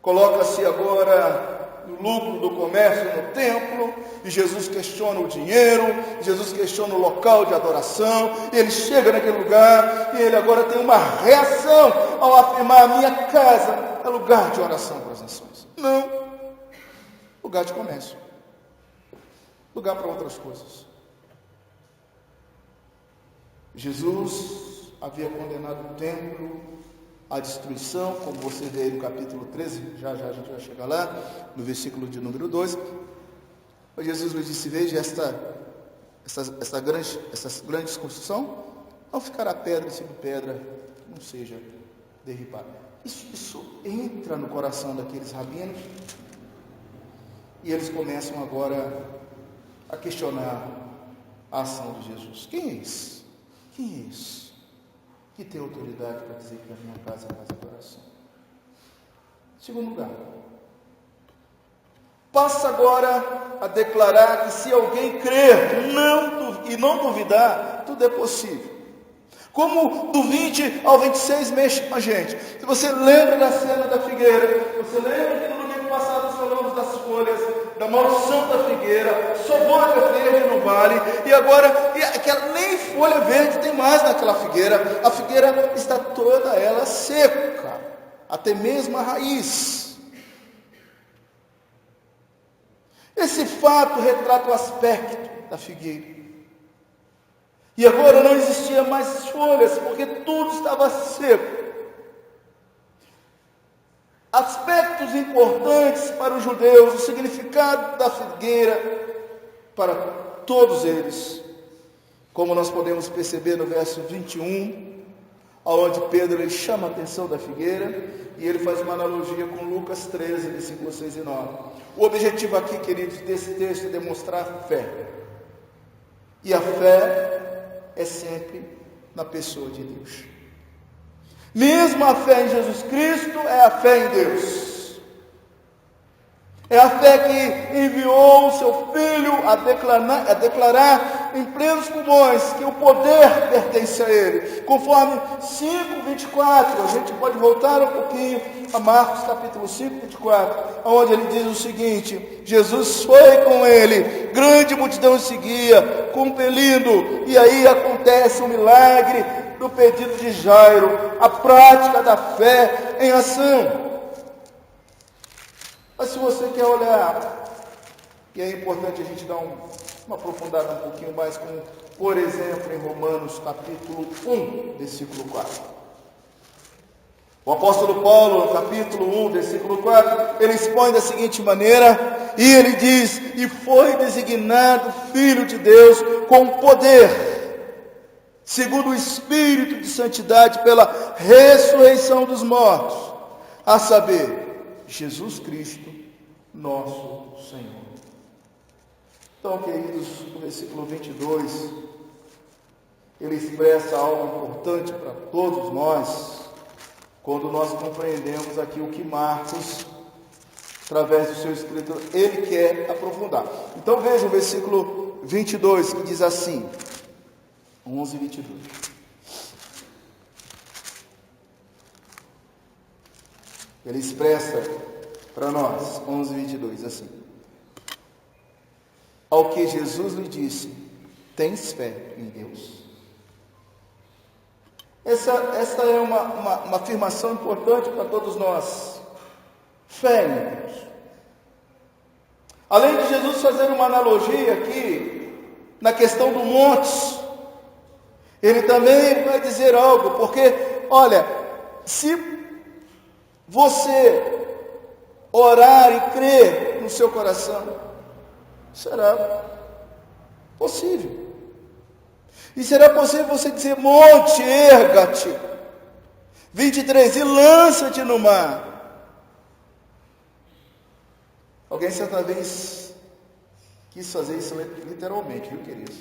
Coloca-se agora no lucro do comércio no templo, e Jesus questiona o dinheiro, Jesus questiona o local de adoração, e ele chega naquele lugar, e ele agora tem uma reação ao afirmar: a minha casa é lugar de oração para as nações. Não, lugar de comércio, lugar para outras coisas. Jesus havia condenado o templo à destruição, como você vê aí no capítulo 13, já a gente vai chegar lá, no versículo de número 2. Jesus lhe disse: veja essa grande construção, não ficará pedra em cima de pedra, não seja derribada. Isso entra no coração daqueles rabinos, e eles começam agora a questionar a ação de Jesus. Quem é esse? Quem é esse que tem autoridade para dizer que a minha casa é casa de oração? Segundo lugar, passa agora a declarar que se alguém crer e não duvidar, tudo é possível. Como do 20 ao 26 mexe com a gente. Se você lembra da cena da figueira, você lembra que no domingo passado nós falamos das folhas, da maldição da figueira, sobrou a verde no vale, e agora nem folha verde tem mais naquela figueira. A figueira está toda ela seca, até mesmo a raiz. Esse fato retrata o aspecto da figueira. E agora não existia mais folhas, porque tudo estava seco. Aspectos importantes para os judeus, o significado da figueira para todos eles. Como nós podemos perceber no verso 21, onde Pedro ele chama a atenção da figueira, e ele faz uma analogia com Lucas 13, versículos 6 e 9. O objetivo aqui, queridos, desse texto é demonstrar fé. E a fé é sempre na pessoa de Deus. Mesmo a fé em Jesus Cristo é a fé em Deus. É a fé que enviou o seu Filho a declarar em plenos pulmões que o poder pertence a Ele. Conforme 5:24, a gente pode voltar um pouquinho a Marcos capítulo 5:24, onde ele diz o seguinte: Jesus foi com ele, grande multidão o seguia, compelindo, e aí acontece um milagre do pedido de Jairo, a prática da fé em ação. Mas se você quer olhar, e é importante a gente dar uma aprofundada um pouquinho mais, como por exemplo em Romanos capítulo 1, versículo 4. O apóstolo Paulo, no capítulo 1, versículo 4, ele expõe da seguinte maneira, e ele diz: e foi designado Filho de Deus com poder, segundo o Espírito de santidade, pela ressurreição dos mortos, a saber, Jesus Cristo, nosso Senhor. Então, queridos, no versículo 22, ele expressa algo importante para todos nós, quando nós compreendemos aqui o que Marcos, através do seu escritor, ele quer aprofundar. Então veja o versículo 22, que diz assim, 11:22. Ele expressa para nós, 11:22, assim: ao que Jesus lhe disse, tens fé em Deus? Essa é uma afirmação importante para todos nós. Fé em Deus. Além de Jesus fazer uma analogia aqui, na questão do monte, ele também vai dizer algo, porque, olha, se você orar e crer no seu coração, será possível. E será possível você dizer: monte, erga-te. 23, e lança-te no mar. Alguém certa vez quis fazer isso literalmente, viu, queridos?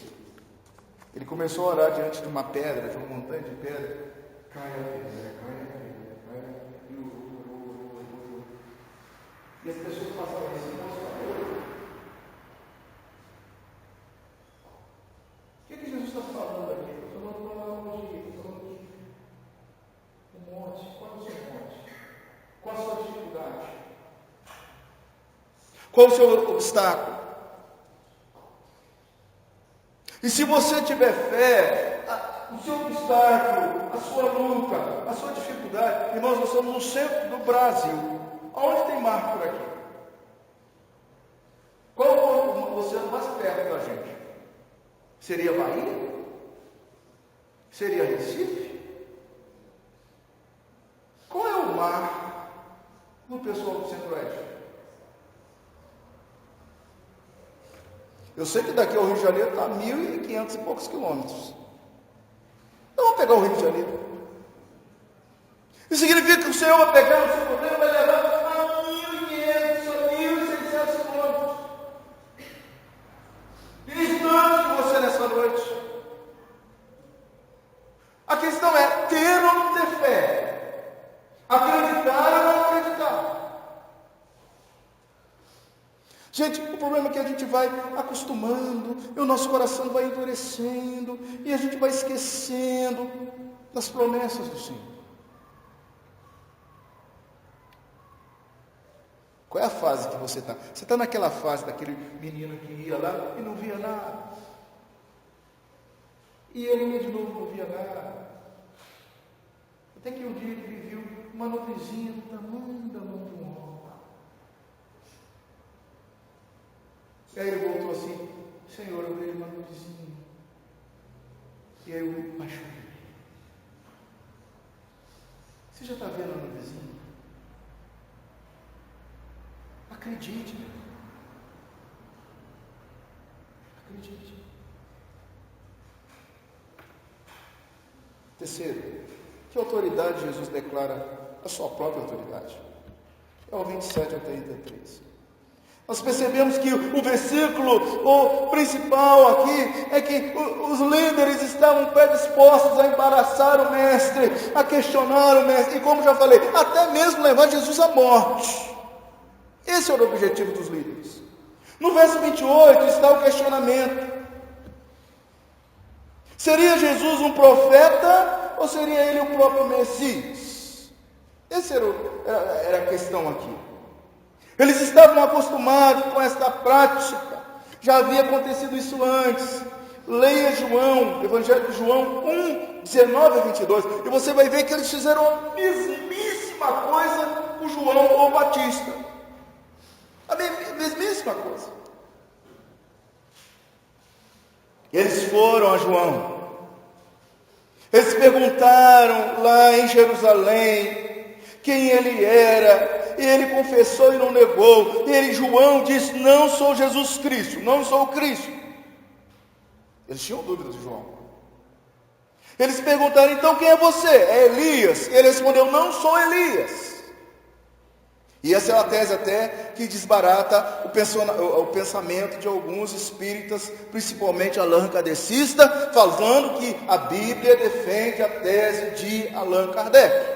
Ele começou a orar diante de uma pedra, de uma montanha de pedra. Cai a pedra, cai a pedra, cai a pedra. E as pessoas passavam assim: o que Jesus está falando aqui? Estou falando uma analogia, estou falando de um monte. Qual é o seu monte? Qual a sua dificuldade? Qual o seu obstáculo? E se você tiver fé, o seu obstáculo, a sua luta, a sua dificuldade, irmãos, nós estamos no centro do Brasil. Aonde tem mar por aqui? Qual o oceano mais perto da gente? Seria a Bahia? Seria Recife? Qual é o mar do pessoal do Centro-Oeste? Eu sei que daqui ao Rio de Janeiro está 1.500 e poucos quilômetros. Então vamos pegar o Rio de Janeiro. Isso significa que o Senhor vai pegar o seu problema e vai levar para 1.500 ou 1.600 quilômetros. Distante de você nessa noite. A questão é ter ou não ter fé. Acreditar ou não acreditar. Gente, o problema é que a gente vai acostumando, e o nosso coração vai endurecendo, e a gente vai esquecendo das promessas do Senhor. Qual é a fase que você está? Você está naquela fase daquele menino que ia lá e não via nada. E ele ia de novo, não via nada. Até que um dia ele viu uma nuvenzinha do tamanho da mão de um homem. E aí ele voltou assim: Senhor, eu vejo uma nuvenzinha. E aí eu baixei. Você já está vendo a nuvenzinha? Acredite, meu. Acredite. Terceiro, que autoridade Jesus declara a sua própria autoridade? É o 27 ao 33. Nós percebemos que o versículo principal aqui é que os líderes estavam predispostos a embaraçar o mestre, a questionar o mestre, e como já falei, até mesmo levar Jesus à morte. Esse era o objetivo dos líderes. No verso 28 está o questionamento. Seria Jesus um profeta ou seria ele o próprio Messias? Essa era a questão aqui. Eles estavam acostumados com esta prática. Já havia acontecido isso antes. Leia João, Evangelho de João 1, 19 a 22. E você vai ver que eles fizeram a mesmíssima coisa com João o Batista. A mesmíssima coisa. Eles foram a João. Eles perguntaram lá em Jerusalém quem ele era. E ele confessou e não negou. E João disse: não sou Jesus Cristo, não sou o Cristo. Eles tinham dúvidas de João. Eles perguntaram: então quem é você? É Elias. Ele respondeu: não sou Elias. E essa é uma tese até que desbarata o pensamento de alguns espíritas, principalmente Allan Kardecista, falando que a Bíblia defende a tese de Allan Kardec.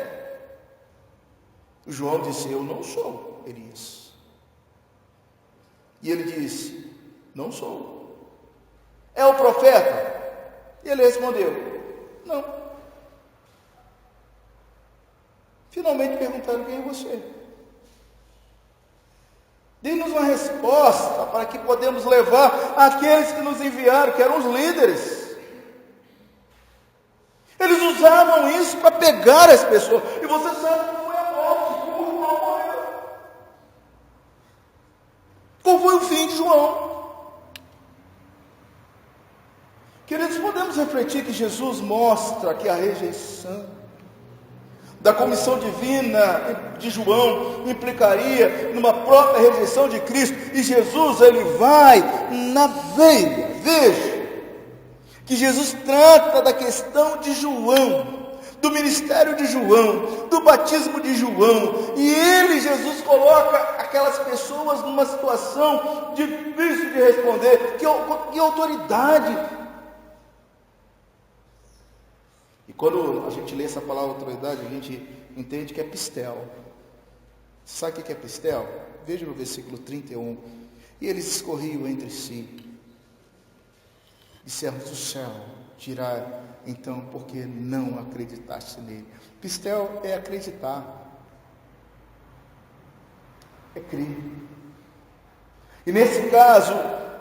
João disse: eu não sou Elias. E ele disse: não sou. É o profeta? E ele respondeu: não. Finalmente perguntaram: quem é você? Dê-nos uma resposta para que podemos levar aqueles que nos enviaram, que eram os líderes. Eles usavam isso para pegar as pessoas. E você sabe como foi a morte, como João morreu. Qual foi o fim de João? Queridos, podemos refletir que Jesus mostra que a rejeição da comissão divina de João implicaria numa própria rejeição de Cristo, e Jesus ele vai na veia. Veja que Jesus trata da questão de João, do ministério de João, do batismo de João, e Jesus coloca aquelas pessoas numa situação difícil de responder. Que autoridade! E quando a gente lê essa palavra autoridade, a gente entende que é pistel. Sabe o que é pistel? Veja no versículo 31. E eles discorriam entre si. E servos do céu dirá, então, porque não acreditaste nele. Pistel é acreditar. É crer. E nesse caso,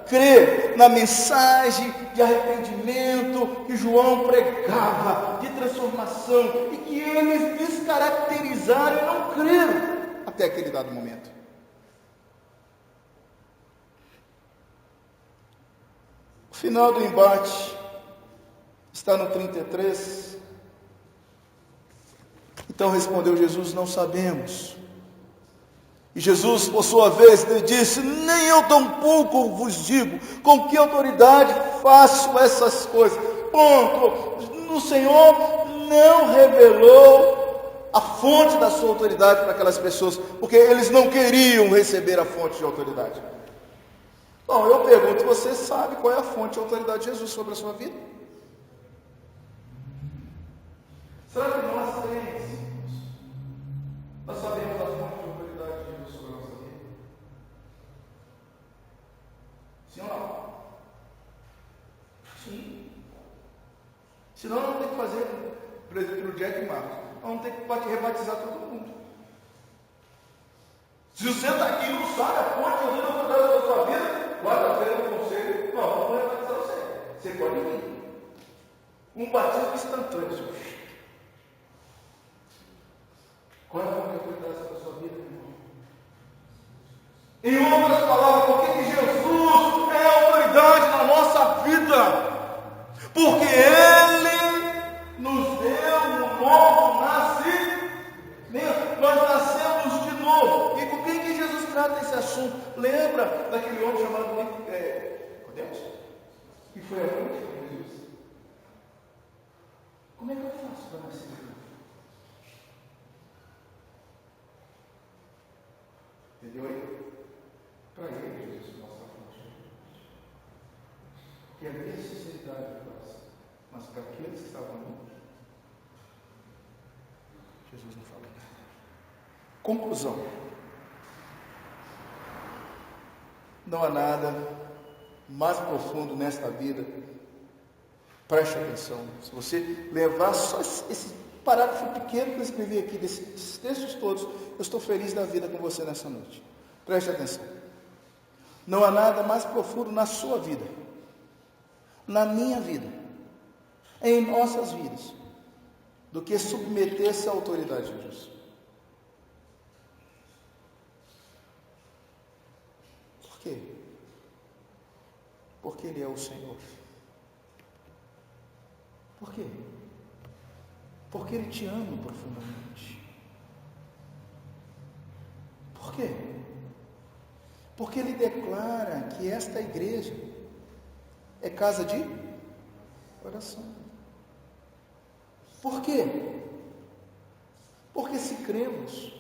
crer na mensagem de arrependimento que João pregava, de transformação, e que eles descaracterizaram e não creram até aquele dado momento. O final do embate Está no 33. Então respondeu Jesus: não sabemos. E Jesus, por sua vez, lhe disse: nem eu tampouco vos digo com que autoridade faço essas coisas. Ponto. O Senhor não revelou a fonte da sua autoridade para aquelas pessoas, porque eles não queriam receber a fonte de autoridade. Bom, eu pergunto: você sabe qual é a fonte de autoridade de Jesus sobre a sua vida? Será que nós sabemos a fonte de autoridade de Jesus sobre a nossa vida? Sim ou não? Sim. Senão não tem que fazer, por exemplo, o Jack Marcos. Vamos ter que rebatizar todo mundo. Se você está aqui e não sabe a fonte de autoridade da sua vida, guarda-feira no conselho, não, vamos rebatizar você. Você pode vir. Um batismo instantâneo. Qual é a fonte de autoridade da sua vida, irmão? Em outras palavras, por que Jesus é a autoridade na nossa vida? Porque Ele nos deu um novo nascimento. Nós nascemos de novo. E com quem que Jesus trata esse assunto? Lembra daquele homem chamado Nicodemos? Que foi a noite de Jesus. Como é que eu faço para nascer de novo? Entendeu aí? Para ele, Jesus mostra a fonte. Que havia sinceridade no coração. Mas para aqueles que estavam ali, Jesus não falou nada. Conclusão. Não há nada mais profundo nesta vida. Preste atenção. Se você levar só esse parágrafo pequeno que eu escrevi aqui, desses textos todos, eu estou feliz da vida com você nessa noite. Preste atenção. Não há nada mais profundo na sua vida, na minha vida, em nossas vidas, do que submeter-se à autoridade de Deus. Por quê? Porque Ele é o Senhor. Por quê? Porque Ele te ama profundamente. Por quê? Porque Ele declara que esta igreja é casa de oração. Por quê? Porque se cremos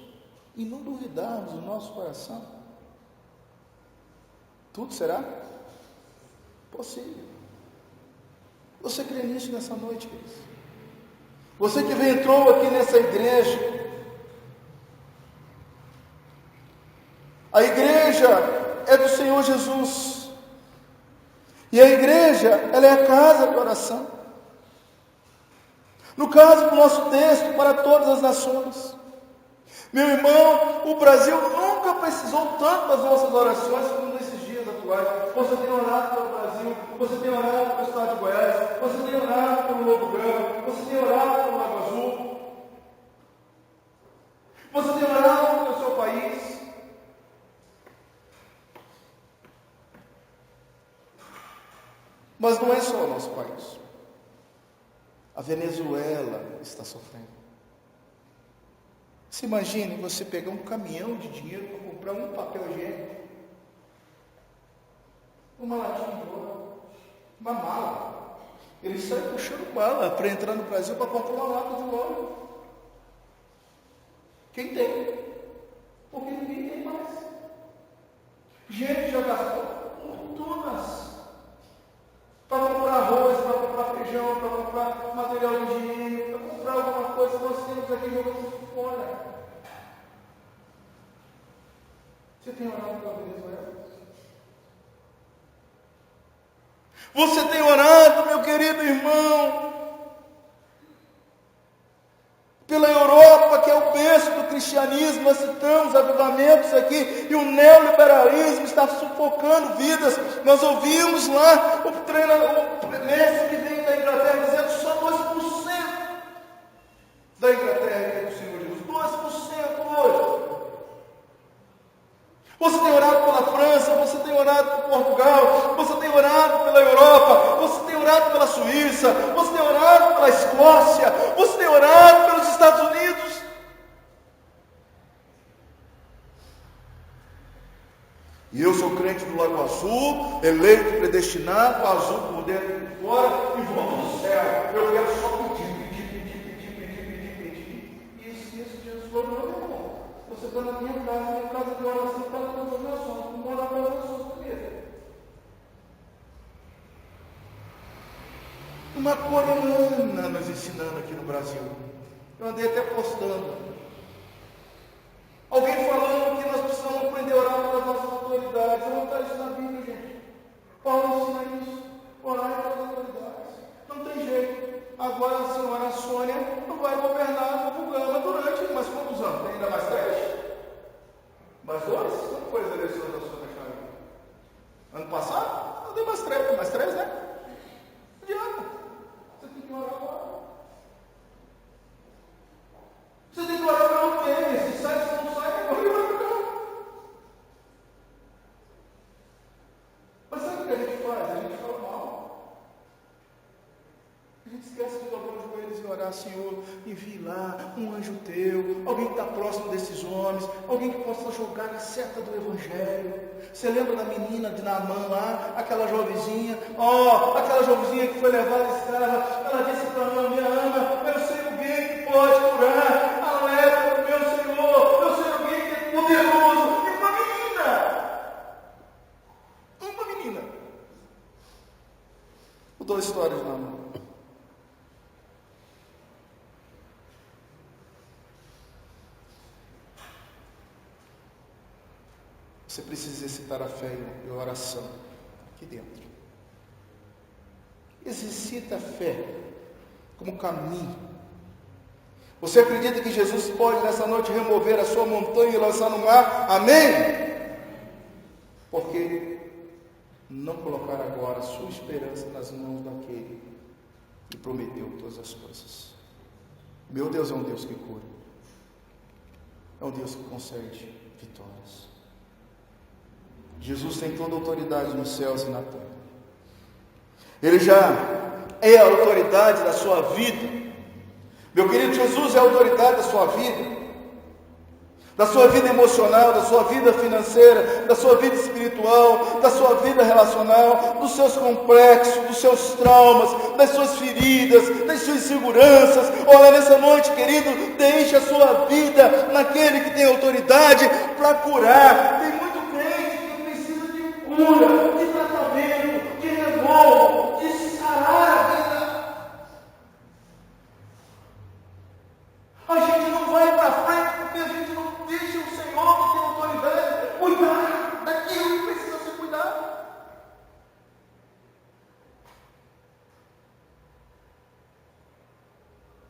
e não duvidarmos no nosso coração, tudo será possível. Você crê nisso nessa noite, queridos? Você que entrou aqui nessa igreja, a igreja é do Senhor Jesus, e a igreja, ela é a casa de oração. No caso do nosso texto, para todas as nações. Meu irmão, o Brasil nunca precisou tanto das nossas orações como nesses dias atuais. Você tem orado pelo Brasil, você tem orado pelo estado de Goiás, você tem orado pelo Novo Grão, você tem orado pelo Lago Azul, você tem orado pelo seu país. Mas não é só o nosso país. A Venezuela está sofrendo. Se imagine você pegar um caminhão de dinheiro para comprar um papel higiênico, uma latinha de óleo, uma mala. Ele sai puxando mala para entrar no Brasil para comprar uma lata de óleo. Quem tem? Porque ninguém tem mais. Gente já gastou fortunas para comprar arroz, para comprar feijão, para comprar material de higiene, para comprar alguma coisa. Nós temos aqui jogando fora. Você tem orado pela Venezuela? Você tem orado, meu querido irmão, pela Europa, que é o berço do cristianismo? Nós citamos avivamentos aqui, e o neoliberalismo está sufocando vidas. Nós ouvimos lá o mestre que vem da Inglaterra dizendo que só 2% da Inglaterra é do Senhor Jesus. 2% hoje. Você tem orado pela França, você tem orado por Portugal, você tem orado pela Europa, você tem orado pela Suíça, você tem orado pela Escócia, você tem orado pelos Estados Unidos. E eu sou crente do Lago Azul, eleito, predestinado, azul por dentro e por fora, e vou no céu. Eu quero só pedir. Isso, Jesus falou, não, meu irmão. Você está na minha casa de oração, está nas minhas orações, não mora nas orações primeiro. Uma corona nos ensinando aqui no Brasil. Eu andei até postando. Alguém falando que nós precisamos aprender a orar pelas nossas autoridades. Eu não está isso na Bíblia, gente. Paulo ensina isso. Orar pelas autoridades. Não tem jeito. Agora a senhora Sônia não vai governar o Gama durante mais quantos anos? Tem ainda mais 3? Mais 2? Quando foi as eleições da Sônia Chave? Ano passado? Não deu mais 3. Mais 3, né? Não adianta. Você tem que orar agora. Você tem que orar para o tênis. Se sai, se não sai, agora ele vai ficar. Mas sabe o que a gente faz? A gente fala mal. A gente esquece de dobrar os joelhos e orar, Senhor, envie lá um anjo teu, alguém que está próximo desses homens, alguém que possa jogar a seta do Evangelho. Você lembra da menina de Naamã lá, aquela jovenzinha? Aquela jovenzinha que foi levada escrava, ela disse para mim, minha ama, eu sei alguém que pode curar a lepra do meu Senhor, eu sei alguém que é poderoso. E uma menina. Mudou a história de Naamã. Você precisa exercitar a fé e a oração aqui dentro. Exercita a fé como caminho. Você acredita que Jesus pode nessa noite remover a sua montanha e lançar no mar? Amém? Porque não colocar agora a sua esperança nas mãos daquele que prometeu todas as coisas. Meu Deus é um Deus que cura. É um Deus que concede vitórias. Jesus tem toda a autoridade nos céus e na terra. Ele já é a autoridade da sua vida. Meu querido, Jesus é a autoridade da sua vida emocional, da sua vida financeira, da sua vida espiritual, da sua vida relacional, dos seus complexos, dos seus traumas, das suas feridas, das suas inseguranças. Olha, nessa noite, querido, deixe a sua vida naquele que tem autoridade para curar. Tem muito crente que precisa de cura, de tratamento, de renovo, de sarar a vida. A gente não vai para frente porque a gente não deixa o Senhor que tem autoridade cuidar daquilo que precisa ser cuidado.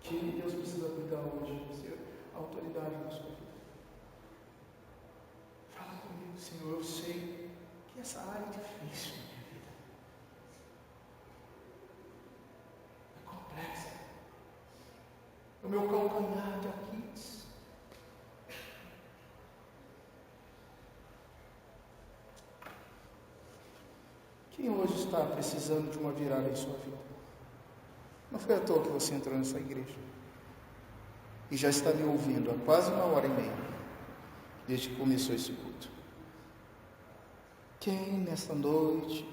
Que Deus precisa cuidar hoje de você, a autoridade na sua vida. Fala comigo, Senhor, eu sei que essa área é difícil na minha vida. É complexa. O meu calcanhar de Aquiles. Quem hoje está precisando de uma virada em sua vida? Não foi à toa que você entrou nessa igreja. E já está me ouvindo há quase 1h30, desde que começou esse culto. Quem nesta noite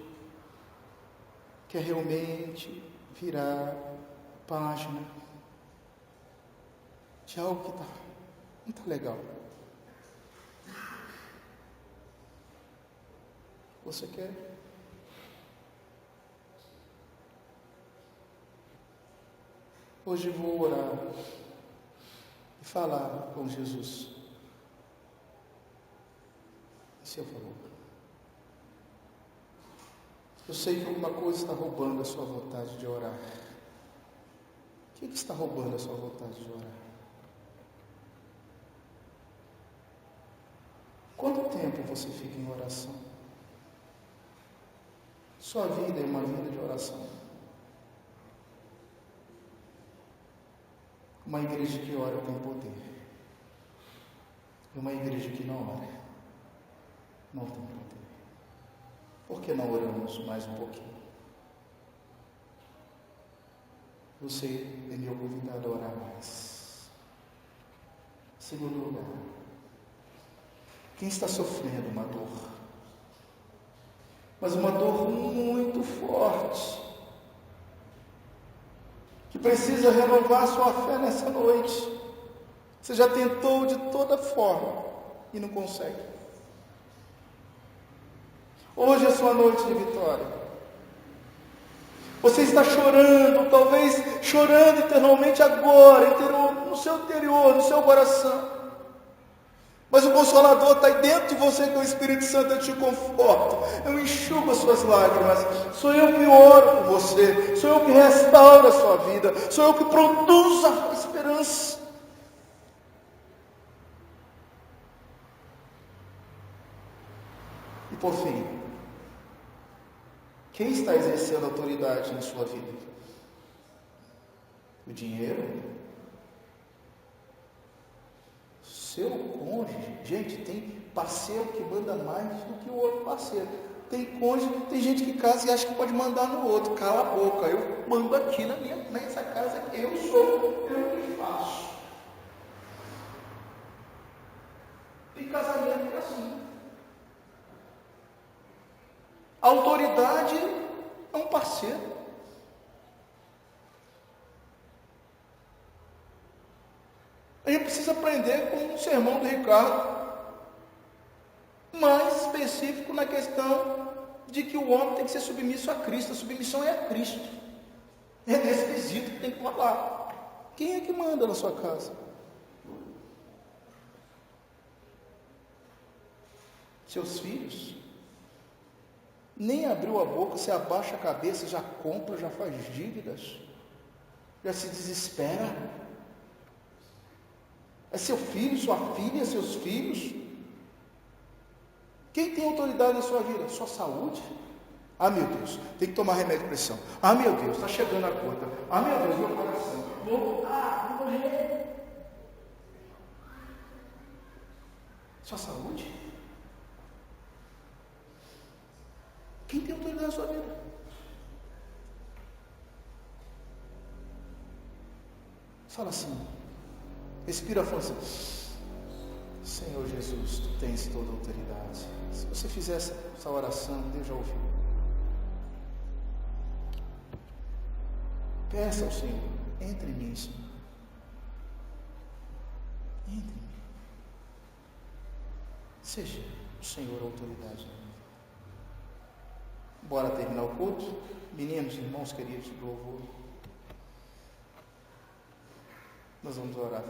quer realmente virar a página de algo que não está legal? Você quer? Hoje vou orar e falar com Jesus em seu favor. Eu sei que alguma coisa está roubando a sua vontade de orar. O que está roubando a sua vontade de orar? Quanto tempo você fica em oração? Sua vida é uma vida de oração. Uma igreja que ora tem poder. E uma igreja que não ora não tem poder. Por que não oramos mais um pouquinho? você é meu convidado a orar mais. Segundo lugar, quem está sofrendo uma dor, mas uma dor muito forte, que precisa renovar sua fé nessa noite. Você já tentou de toda forma e não consegue. Hoje é sua noite de vitória. Você está chorando, talvez chorando internamente agora, no seu interior, no seu coração. Mas o Consolador está aí dentro de você, que o Espírito Santo, eu te conforto, eu enxugo as suas lágrimas. Sou eu que oro por você, sou eu que restauro a sua vida, sou eu que produzo a esperança. E por fim, quem está exercendo autoridade na sua vida? O dinheiro? Seu cônjuge? Gente, tem parceiro que manda mais do que o outro parceiro. Tem cônjuge, tem gente que casa e acha que pode mandar no outro. Cala a boca, eu mando aqui nessa casa que eu que faço. Tem casamento que é assim. A autoridade é um parceiro. A gente precisa aprender com o sermão do Ricardo, mais específico na questão de que o homem tem que ser submisso a Cristo. A submissão é a Cristo. É nesse quesito que tem que falar. Quem é que manda na sua casa? Seus filhos? Nem abriu a boca, você abaixa a cabeça, já compra, já faz dívidas, já se desespera. É seu filho, sua filha, seus filhos. Quem tem autoridade na sua vida? Sua saúde? Ah, meu Deus, tem que tomar remédio de pressão. Ah, meu Deus, está chegando a conta. Ah, meu Deus, meu coração. Vou morrer. Sua saúde? Quem tem autoridade na sua vida? Fala assim, respira fundo assim. Senhor Jesus, Tu tens toda a autoridade. Se você fizer essa oração, Deus já ouviu. Peça ao Senhor, entre em mim, Senhor. Entre em mim. Seja o Senhor a autoridade. Bora terminar o culto? Meninos, irmãos queridos do louvor. Nós vamos orar,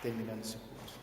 terminando esse culto.